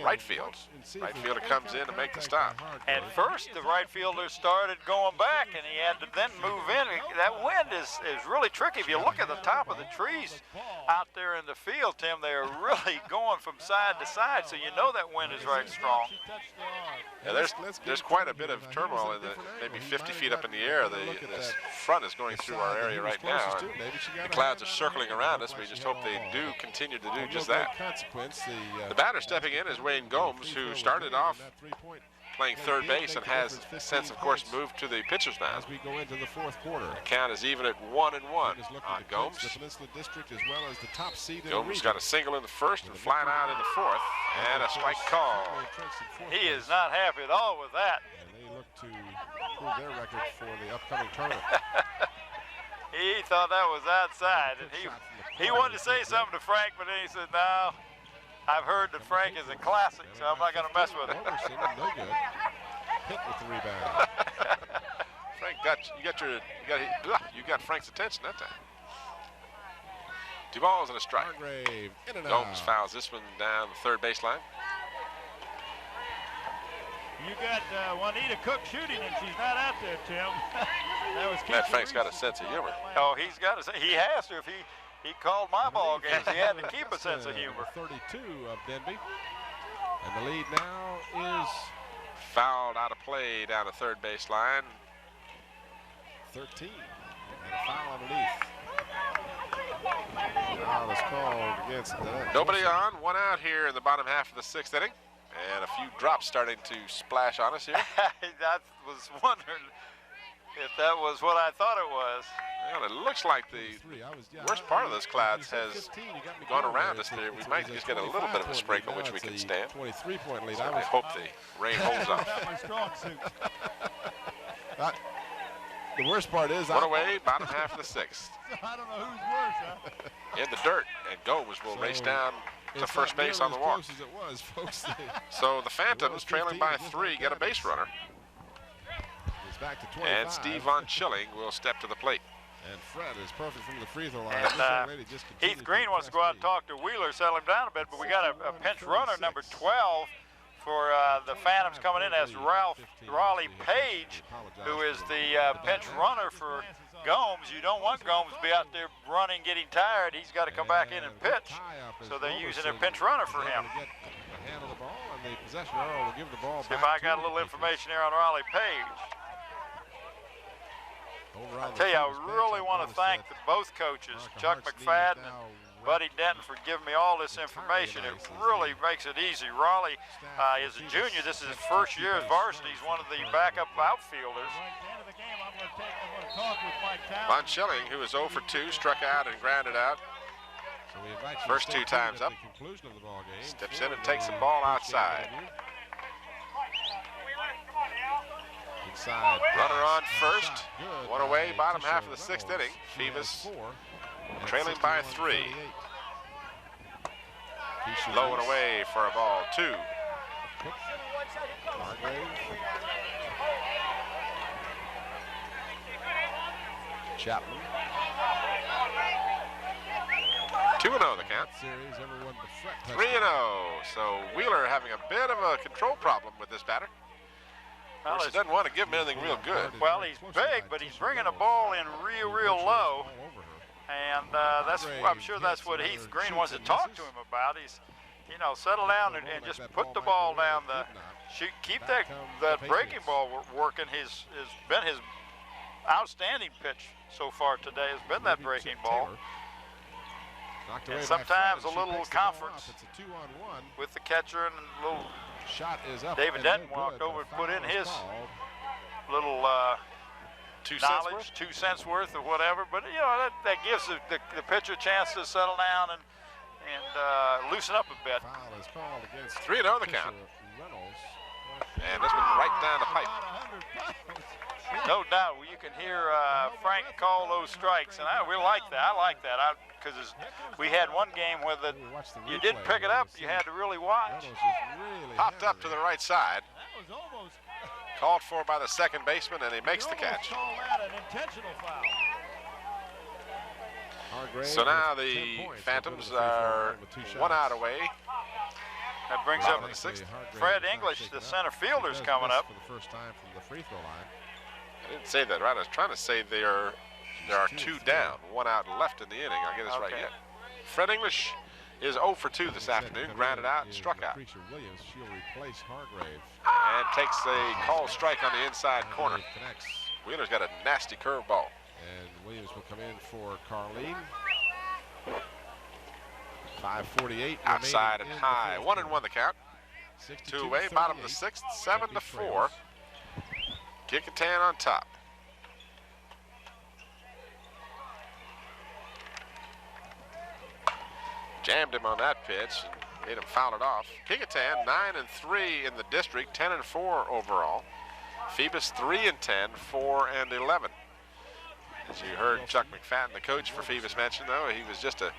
right field. Right fielder comes in to make the stop. At first, the right fielder started going back, and he had to then move in. That wind is really tricky. If you look at the top of the trees out there in the field, Tim, they are really going from side to side, so you know that wind is right strong. Yeah, there's quite a bit of turmoil in the maybe 50 feet up in the air. This front is going through our area right now. The clouds are circling around us. We just hope they do continue to do just that. The batter stepping in is Wayne Gomes, who started off playing third base and has since, of course, moved to the pitcher's mound. As we go into the 4th quarter. The count is even at 1-1 on Gomes. Gomes got a single in the 1st and flying out in the 4th, and a strike call. He is not happy at all with that. And they look to improve their record for the upcoming tournament. He thought that was outside, and he wanted to say something to Frank, but then he said, no, I've heard that Frank is a classic, so I'm not going to mess with it. No good. Hit with the rebound. Frank you got Frank's attention that time. 2 balls and a strike. Hargrave, in and Gomes out. fouls this one down the third baseline. You got Juanita Cook shooting, and she's not out there, Tim. Matt Frank's got a sense of humor. Oh, he has to. If he called my ball games, he had to keep a sense of humor. 32 of Denby. And the lead now is Fouled out of play down the third baseline. 13. And a foul underneath. Foul is called against that. Nobody on, 1 out here in the bottom half of the 6th inning. And a few drops starting to splash on us here. I was wondering if that was what I thought it was. Well, it looks like the worst part of those clouds has gone around us there. We might just get a little bit of a sprinkle, which we can stand. 23-point lead. So I hope the rain holds off. The worst part is 1 away, bottom half of the 6th. I don't know who's worse, huh? In the dirt, and Gomes will race down to first base on the walk. As it was, folks. So the Phantoms, trailing by 3, get a base runner. Back to 25. And Steve Von Schilling will step to the plate. And Fred is perfect from the free throw line. And Heath Green wants to go out and talk to Wheeler, settle him down a bit, but we got a pinch runner, number 12, for the Phantoms coming in as Raleigh Page, who is the pinch runner for Gomes. You don't want Gomes to be out there running, getting tired. He's got to come back in and pitch. So they're using a pinch runner for him. See if I got a little information here on Raleigh Page. I tell you, I really want to thank both coaches, Chuck McFadden and Buddy Denton, for giving me all this information. It really makes it easy. Raleigh is a junior. This is his first year as varsity. He's one of the backup outfielders. Von Schilling, who is 0 for 2, struck out and grounded out. First 2 times up. Steps in and takes the ball outside. Runner on first. 1 away, bottom half of the 6th inning. Phoebus trailing by 3. Low and away for a ball 2. Chapman. 2-0 the count. 3-0. So Wheeler having a bit of a control problem with this batter. Well, he doesn't want to give him anything real good. Well, he's big, but he's bringing the ball in real low. And I'm sure that's what Heath Green wants to talk to him about. He's, you know, settle down and just put the ball down keep that breaking ball working. Has been his outstanding pitch so far today. Has been that breaking ball. And sometimes a little conference with the catcher and a little. David Denton walked over and put in his little knowledge, 2 cents worth or whatever. But you know that gives the pitcher a chance to settle down and loosen up a bit. 3-0 the count. And this one right down the pipe. No doubt, you can hear Frank call those strikes, and we like that. I like that because we had one game where you didn't pick it up, you had to really watch. Popped up to the right side. Called for by the second baseman, and he makes the catch. So now the Phantoms are 1 out away. That brings up Fred English, the center fielder's coming up. I didn't say that right. I was trying to say there are 2 down, 1 out left in the inning. I'll get this right yet. Fred English is 0 for 2 this afternoon, grounded out and struck out. And takes a call strike on the inside corner. Wheeler's got a nasty curveball. And Williams will come in for Carlene. 5:48. Outside and high. 1-1 the count. 2 away, bottom of the 6th, 7-4. Kecoughtan on top. Jammed him on that pitch and made him foul it off. Kecoughtan 9-3 in the district, 10-4 overall. Phoebus 3-10, 4-11. As you heard Chuck McFadden, the coach for Phoebus, mention, though, he was just a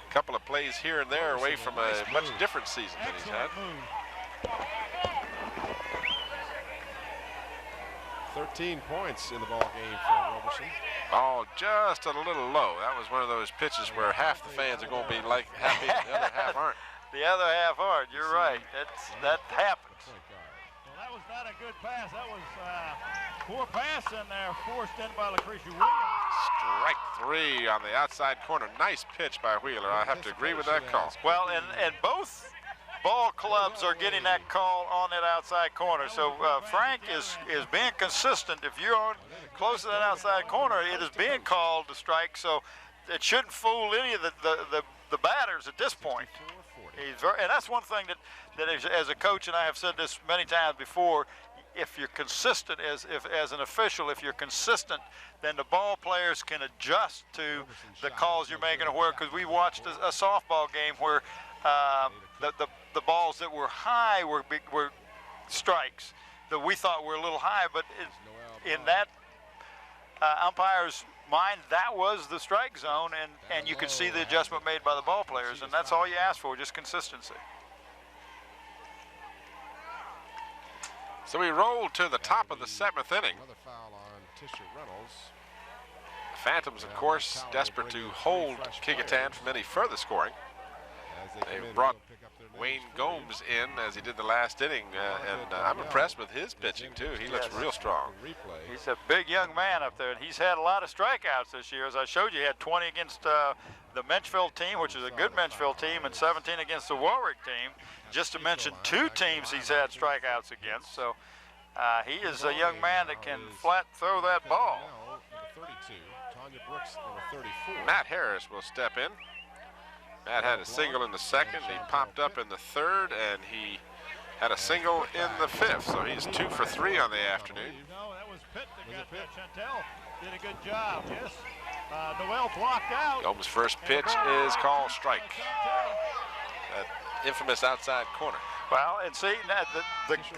couple of plays here and there away from a much different season than he's had. 13 points in the ball game for Roberson. Ball just a little low. That was one of those pitches where half the fans are going to be like happy and the other half aren't. The other half aren't. You're right. That happens. Well, that was not a good pass. That was poor pass in there, forced in by Lucretia Williams. Strike 3 on the outside corner. Nice pitch by Wheeler. I have to agree with that call. Well, and both ball clubs are getting that call on that outside corner. So Frank is being consistent. If you're on close to that outside corner, it is being called a strike. So it shouldn't fool any of the batters at this point. And that's one thing that as a coach, and I have said this many times before, if you're consistent as an official, if you're consistent, then the ball players can adjust to the calls you're making. Because we watched a softball game where the balls that were high were strikes that we thought were a little high, but in that umpire's mind, that was the strike zone, and you could see the adjustment made by the ball players, and that's all you ask for, just consistency. So we roll to the top of the 7th inning. Another foul on Tisha Reynolds. The Phantoms, of course, desperate to hold Kecoughtan from any further scoring. They brought Wayne Gomes in as he did the last inning, and I'm impressed with his pitching, too. He looks real strong. He's a big young man up there, and he's had a lot of strikeouts this year. As I showed you, he had 20 against the Menchville team, which is a good Menchville team, and 17 against the Warwick team, just to mention 2 teams he's had strikeouts against. So he is a young man that can flat throw that ball. Matt Harris will step in. Matt had a single in the 2nd, he popped up in the 3rd, and he had a single in the 5th, so he's 2 for 3 on the afternoon. No, that was Pitt that got that. Chantel did a good job, yes. Noel blocked out. Gomes' first pitch is called strike. That infamous outside corner. Well, and see,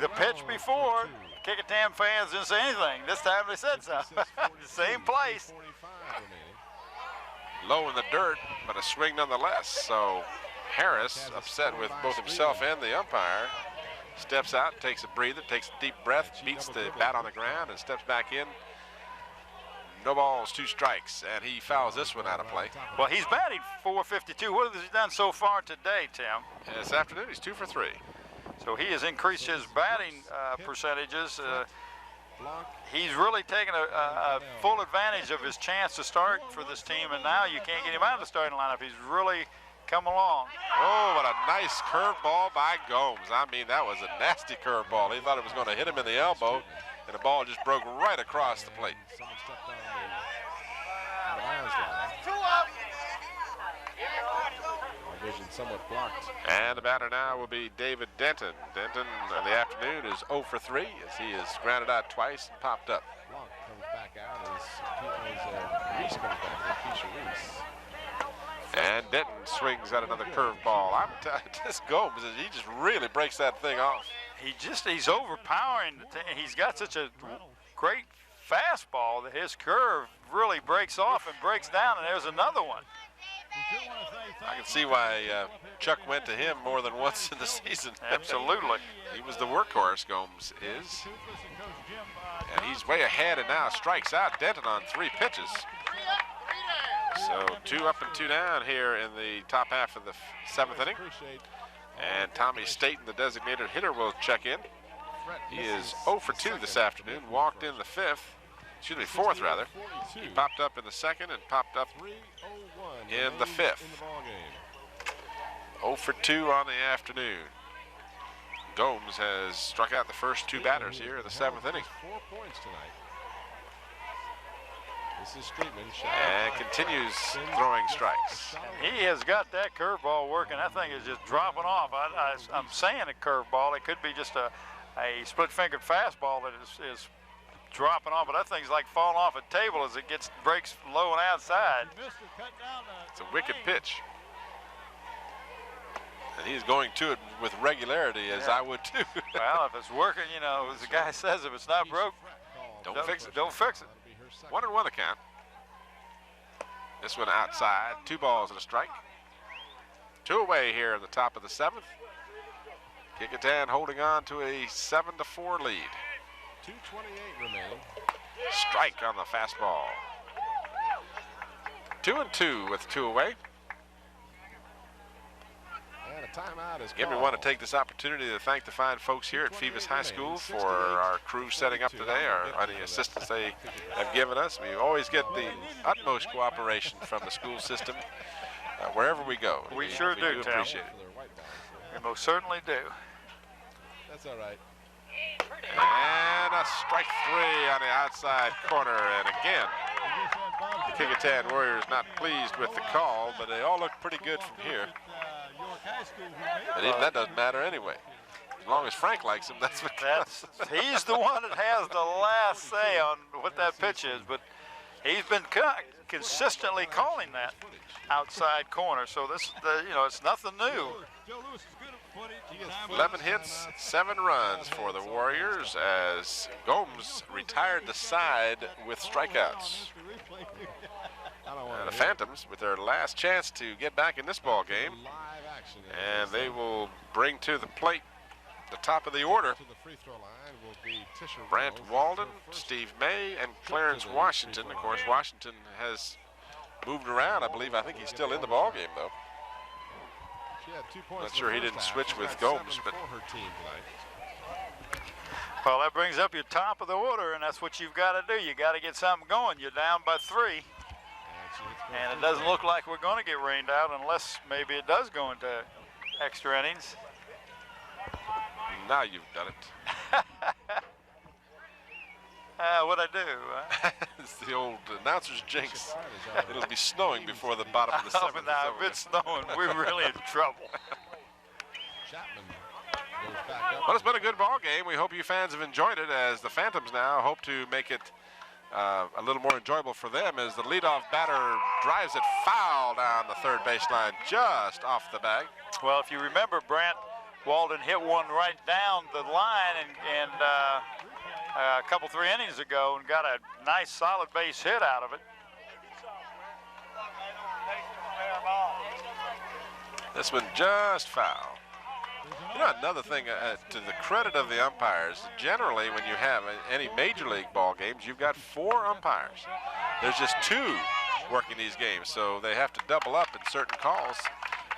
the pitch before, Kecoughtan fans didn't say anything. This time they said something. The same place. Low in the dirt, but a swing nonetheless. So Harris, upset with both himself and the umpire, steps out, takes a breather, takes a deep breath, beats the bat on the ground, and steps back in. No balls, 2 strikes, and he fouls this one out of play. Well, he's batting .452. What has he done so far today, Tim? This afternoon, he's 2 for 3. So he has increased his batting percentages. He's really taken a full advantage of his chance to start for this team, and now you can't get him out of the starting lineup. He's really come along. Oh, what a nice curveball by Gomes. I mean, that was a nasty curveball. He thought it was going to hit him in the elbow, and the ball just broke right across the plate. Someone stepped on the out-of-bounds line. Vision somewhat blocked. And the batter now will be David Denton. Denton in the afternoon is 0 for 3 as he is grounded out twice and popped up. Blanc comes back out as Reese comes back. Keisha Reese. And Denton swings at another curveball. I'm telling you, this Gomes, he just really breaks that thing off. He's overpowering. He's got such a great fastball that his curve really breaks off and breaks down, and there's another one. I can see why Chuck went to him more than once in the season. Absolutely. He was the workhorse, Gomes is. And he's way ahead and now strikes out Denton on 3 pitches. So 2 up and 2 down here in the top half of the 7th inning. And Tommy Staten, the designated hitter, will check in. He is 0 for 2 this afternoon, walked in the 4th rather. He popped up in the 2nd and popped up in the 5th. 0 for 2 on the afternoon. Gomes has struck out the first 2 batters here in the 7th inning. 4 points tonight. This is Streetman. And continues throwing strikes. He has got that curveball working. That thing is just dropping off. I'm saying a curveball. It could be just a split-fingered fastball that is dropping off, but that thing's like falling off a table as it breaks low and outside. It's a wicked pitch. And he's going to it with regularity, as I would too. Well, if it's working, you know, as the guy says, if it's not broke, don't fix it. Don't fix it. 1-1 the count. This one outside, 2 balls and a strike. 2 away here in the top of the 7th. Kecoughtan holding on to a 7-4 lead. 2:28 remaining. Strike on the fastball. 2-2 with 2 away. And a timeout is Again, we want to take this opportunity to thank the fine folks here at Phoebus High School for our crew setting up today, any assistance they have given us. We always get the utmost cooperation from the school system wherever we go. We sure do, Tom. Appreciate it. We most certainly do. That's all right. And a strike 3 on the outside corner. And again, the Kecoughtan Warriors not pleased with the call, but they all look pretty good from here. But even that doesn't matter anyway. As long as Frank likes him, that's what counts. He's the one that has the last say on what that pitch is, but he's been consistently calling that outside corner. So this, it's nothing new. 11 hits, 7 runs for the Warriors as Gomes retired the side with strikeouts. The Phantoms with their last chance to get back in this ball game, and they will bring to the plate the top of the order. Brant Walden, Steve May, and Clarence Washington. Of course, Washington has moved around. I think he's still in the ball game though. Not sure he didn't switch with Gomes, but well, that brings up your top of the order, and that's what you've got to do. You got to get something going. You're down by 3, and it doesn't look like we're going to get rained out unless maybe it does go into extra innings. Now you've done it. What'd I do? It's the old announcer's jinx. It'll be snowing before the bottom of the 7th. Now, if it's snowing, we're really in trouble. Well, it's been a good ball game. We hope you fans have enjoyed it, as the Phantoms now hope to make it a little more enjoyable for them, as the leadoff batter drives it foul down the third baseline, just off the bag. Well, if you remember, Brant Walden hit one right down the line and a couple, 3 innings ago, and got a nice solid base hit out of it. This one just foul. You know, another thing, to the credit of the umpires, generally when you have any major league ball games, you've got 4 umpires. There's just 2 working these games, so they have to double up in certain calls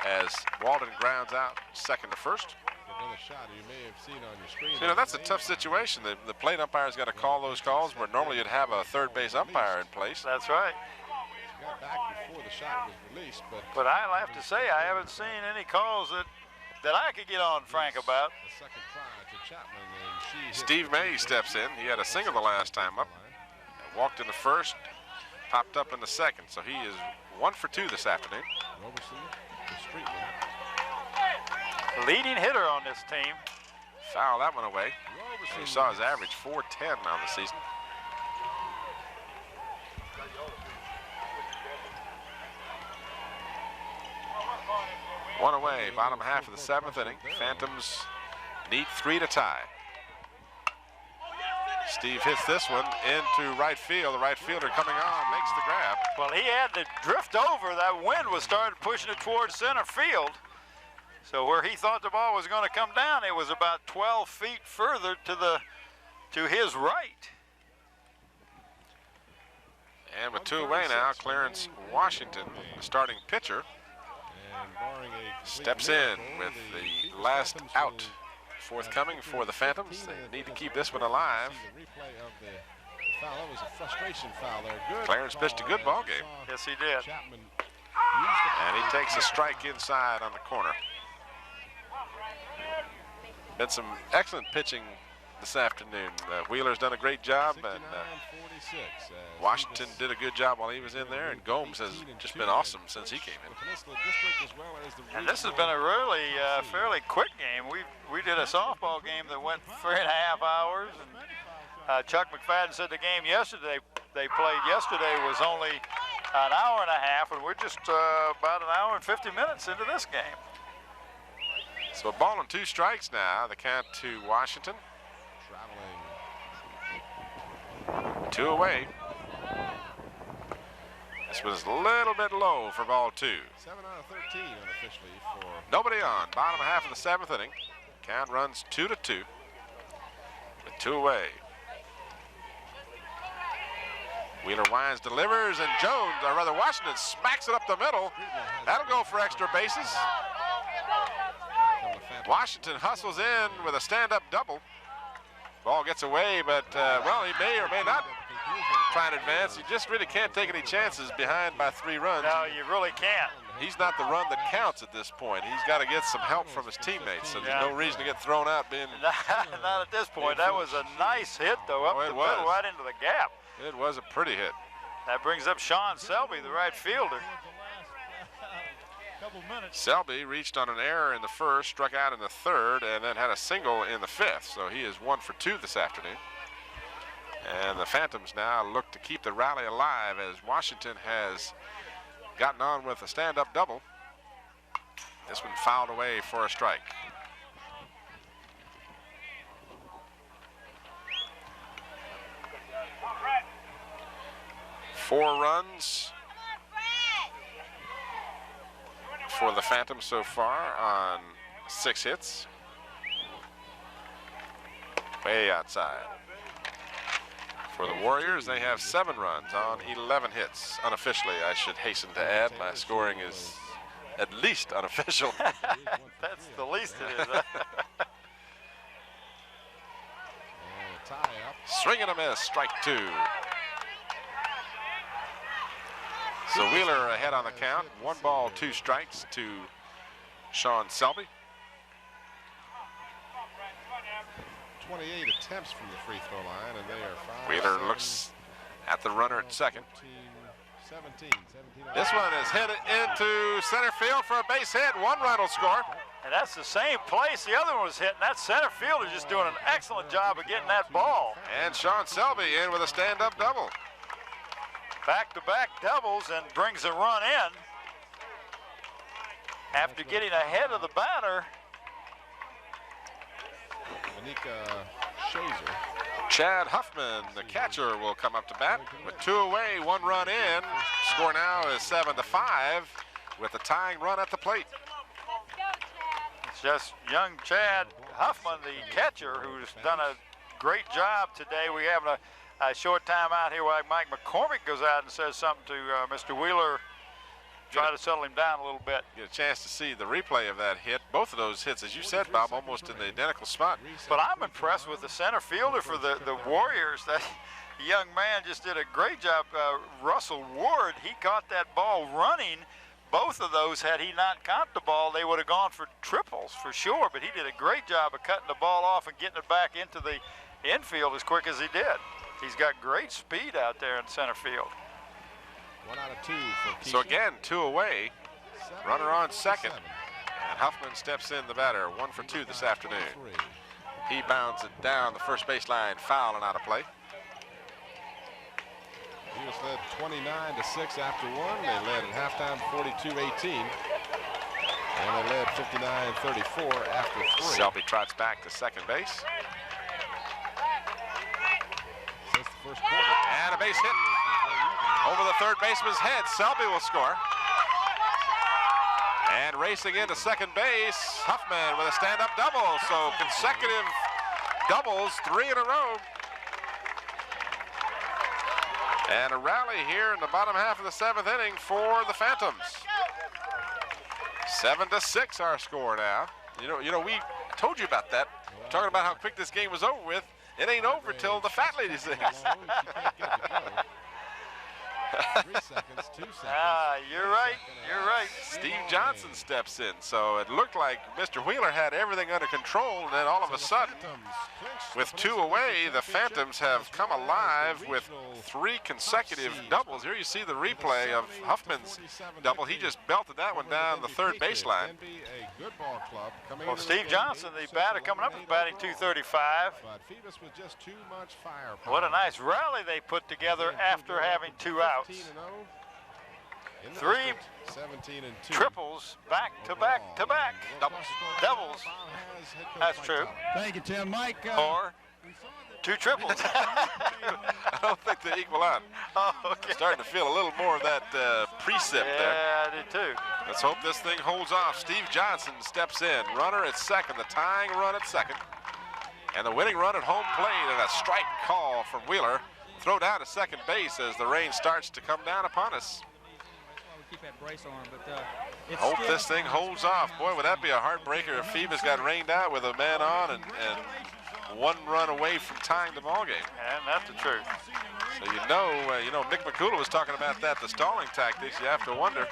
as Walden grounds out second to first. Another shot you may have seen on your screen. So, you know, that's a tough situation. The plate umpire's got to call those calls where normally you'd have a third base umpire in place. That's right. She got back before the shot was released, but I'll have to say I haven't seen any calls that I could get on Frank about. The second try to Chapman, and she Steve May steps in. He had a single the last time up. Walked in the first, popped up in the second. So he is 1 for 2 this afternoon. Roberson to Streetman. Leading hitter on this team. Foul that one away. You saw his average 410 on the season. One away, bottom half of the 7th inning. Phantoms need 3 to tie. Steve hits this one into right field. The right fielder coming on makes the grab. Well, he had to drift over. That wind was started pushing it towards center field. So where he thought the ball was going to come down, it was about 12 feet further to his right. And with 2 away now, Clarence Washington, the starting pitcher, steps in with the last out forthcoming for the Phantoms. They need to keep this one alive. Clarence pitched a good ball game. Yes, he did. And he takes a strike inside on the corner. Been some excellent pitching this afternoon. Wheeler's done a great job, and Washington did a good job while he was in there, and Gomes has just been awesome since he came in. And this has been a really fairly quick game. We did a softball game that went 3.5 hours, and Chuck McFadden said the game yesterday they played yesterday was only an hour and a half, and we're just about an hour and 50 minutes into this game. So a ball and 2 strikes now. The count to Washington. 2 away. This was a little bit low for ball 2. 7 out of 13 unofficially for nobody on. Bottom half of the 7th inning. Count runs 2-2 with 2 away. Wheeler winds, delivers, and Jones, or rather Washington, smacks it up the middle. That'll go for extra bases. Washington hustles in with a stand-up double. Ball gets away, but, well, he may or may not try and advance. You just really can't take any chances behind by 3 runs. No, you really can't. He's not the run that counts at this point. He's got to get some help from his teammates, so there's no reason to get thrown out being... Not at this point. That was a nice hit, though, up the middle, right into the gap. It was a pretty hit. That brings up Sean Selby, the right fielder. Selby reached on an error in the first, struck out in the 3rd, and then had a single in the 5th. So he is 1 for 2 this afternoon. And the Phantoms now look to keep the rally alive as Washington has gotten on with a stand-up double. This one fouled away for a strike. Four runs for the Phantoms so far on 6 hits. Way outside. For the Warriors, they have 7 runs on 11 hits. Unofficially, I should hasten to add, my scoring is at least unofficial. That's the least it is. Swing and a miss, strike 2. So Wheeler ahead on the count. 1 ball, 2 strikes to Sean Selby. 28 attempts from the free throw line, and they are 5. Wheeler looks at the runner at second. 17. This one is hit into center field for a base hit. 1 run will score. And that's the same place the other one was hitting. That center fielder just doing an excellent job of getting that ball. And Sean Selby in with a stand-up double. Back-to-back doubles and brings a run in after getting ahead of the batter. Chad Huffman, the catcher, will come up to bat with 2 away, 1 run in. Score now is 7-5 with a tying run at the plate. just young Chad Huffman, the catcher, who's done a great job today. We have a short time out here while Mike McCormick goes out and says something to Mr. Wheeler, try to settle him down a little bit. Get a chance to see the replay of that hit. Both of those hits, as you said, Bob, almost in the identical spot. But I'm impressed with the center fielder for the Warriors. That young man just did a great job. Russell Ward, he caught that ball running. Both of those, had he not caught the ball, they would have gone for triples for sure. But he did a great job of cutting the ball off and getting it back into the infield as quick as he did. He's got great speed out there in center field. 1 out of 2 for Keisha. So again, 2 away. Runner on second. And Huffman steps in, the batter. 1 for 2 this afternoon. He bounds it down the first baseline, foul and out of play. He was led 29-6 after 1. They led at halftime 42-18. And they led 59-34 after 3. Selby trots back to second base. Since the first quarter. And a base hit over the third baseman's head. Selby will score. And racing into second base, Huffman with a stand-up double. So consecutive doubles, 3 in a row. And a rally here in the bottom half of the 7th inning for the Phantoms. 7-6 our score now. You know, we told you about that. Talking about how quick this game was over with. It ain't over till the fat lady sings. 3 seconds, 2 seconds. You're right. You're right. Steve Johnson steps in. So it looked like Mr. Wheeler had everything under control, and then all of a sudden, with 2 away, the Phantoms have come alive with 3 consecutive doubles. Here you see the replay of Huffman's double. He just belted that one down the third baseline. Well, Steve Johnson, the batter coming up, is batting .235. But Phoebus with just too much firepower. What a nice rally they put together after having 2 outs. 3 triples back to back to back. Doubles. That's true. Thank you, Tim. Mike. Or 2 triples. I don't think they equal out. Oh, okay. Starting to feel a little more of that precip there. Yeah, I did too. Let's hope this thing holds off. Steve Johnson steps in. Runner at second, the tying run at second. And the winning run at home plate, and a strike call from Wheeler. Throw down to second base as the rain starts to come down upon us. Keep that brace on, but Hope this thing holds off. Boy, would that be a heartbreaker if Phoebus got rained out with a man on and 1 run away from tying the ball game. And that's the truth. So you know, Mick McCool was talking about that, the stalling tactics. You have to wonder.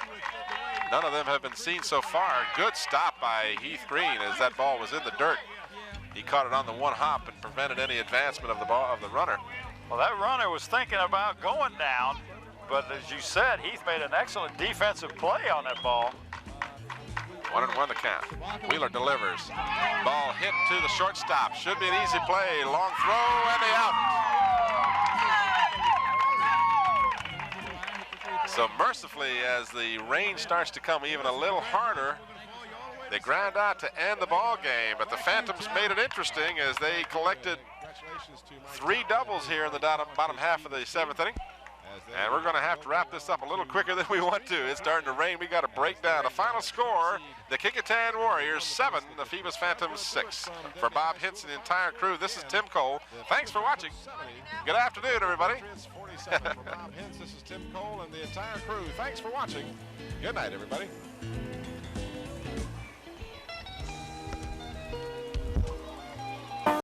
None of them have been seen so far. Good stop by Heath Green as that ball was in the dirt. He caught it on the 1 hop and prevented any advancement of the runner. Well, that runner was thinking about going down, but as you said, Heath made an excellent defensive play on that ball. 1-1 the count. Wheeler delivers. Ball hit to the shortstop. Should be an easy play. Long throw and the out. So mercifully, as the rain starts to come even a little harder, they ground out to end the ball game. But the Phantoms made it interesting as they collected 3 doubles here in the bottom half of the 7th inning. And we're going to have to wrap this up a little quicker than we want to. It's starting to rain. We got to break down. A final score, the Kecoughtan Warriors 7, the Phoebus Phantoms 6. For Bob Hintz and the entire crew, this is Tim Cole. Thanks for watching. Good afternoon, everybody. For Bob Hintz, this is Tim Cole and the entire crew. Thanks for watching. Good night, everybody.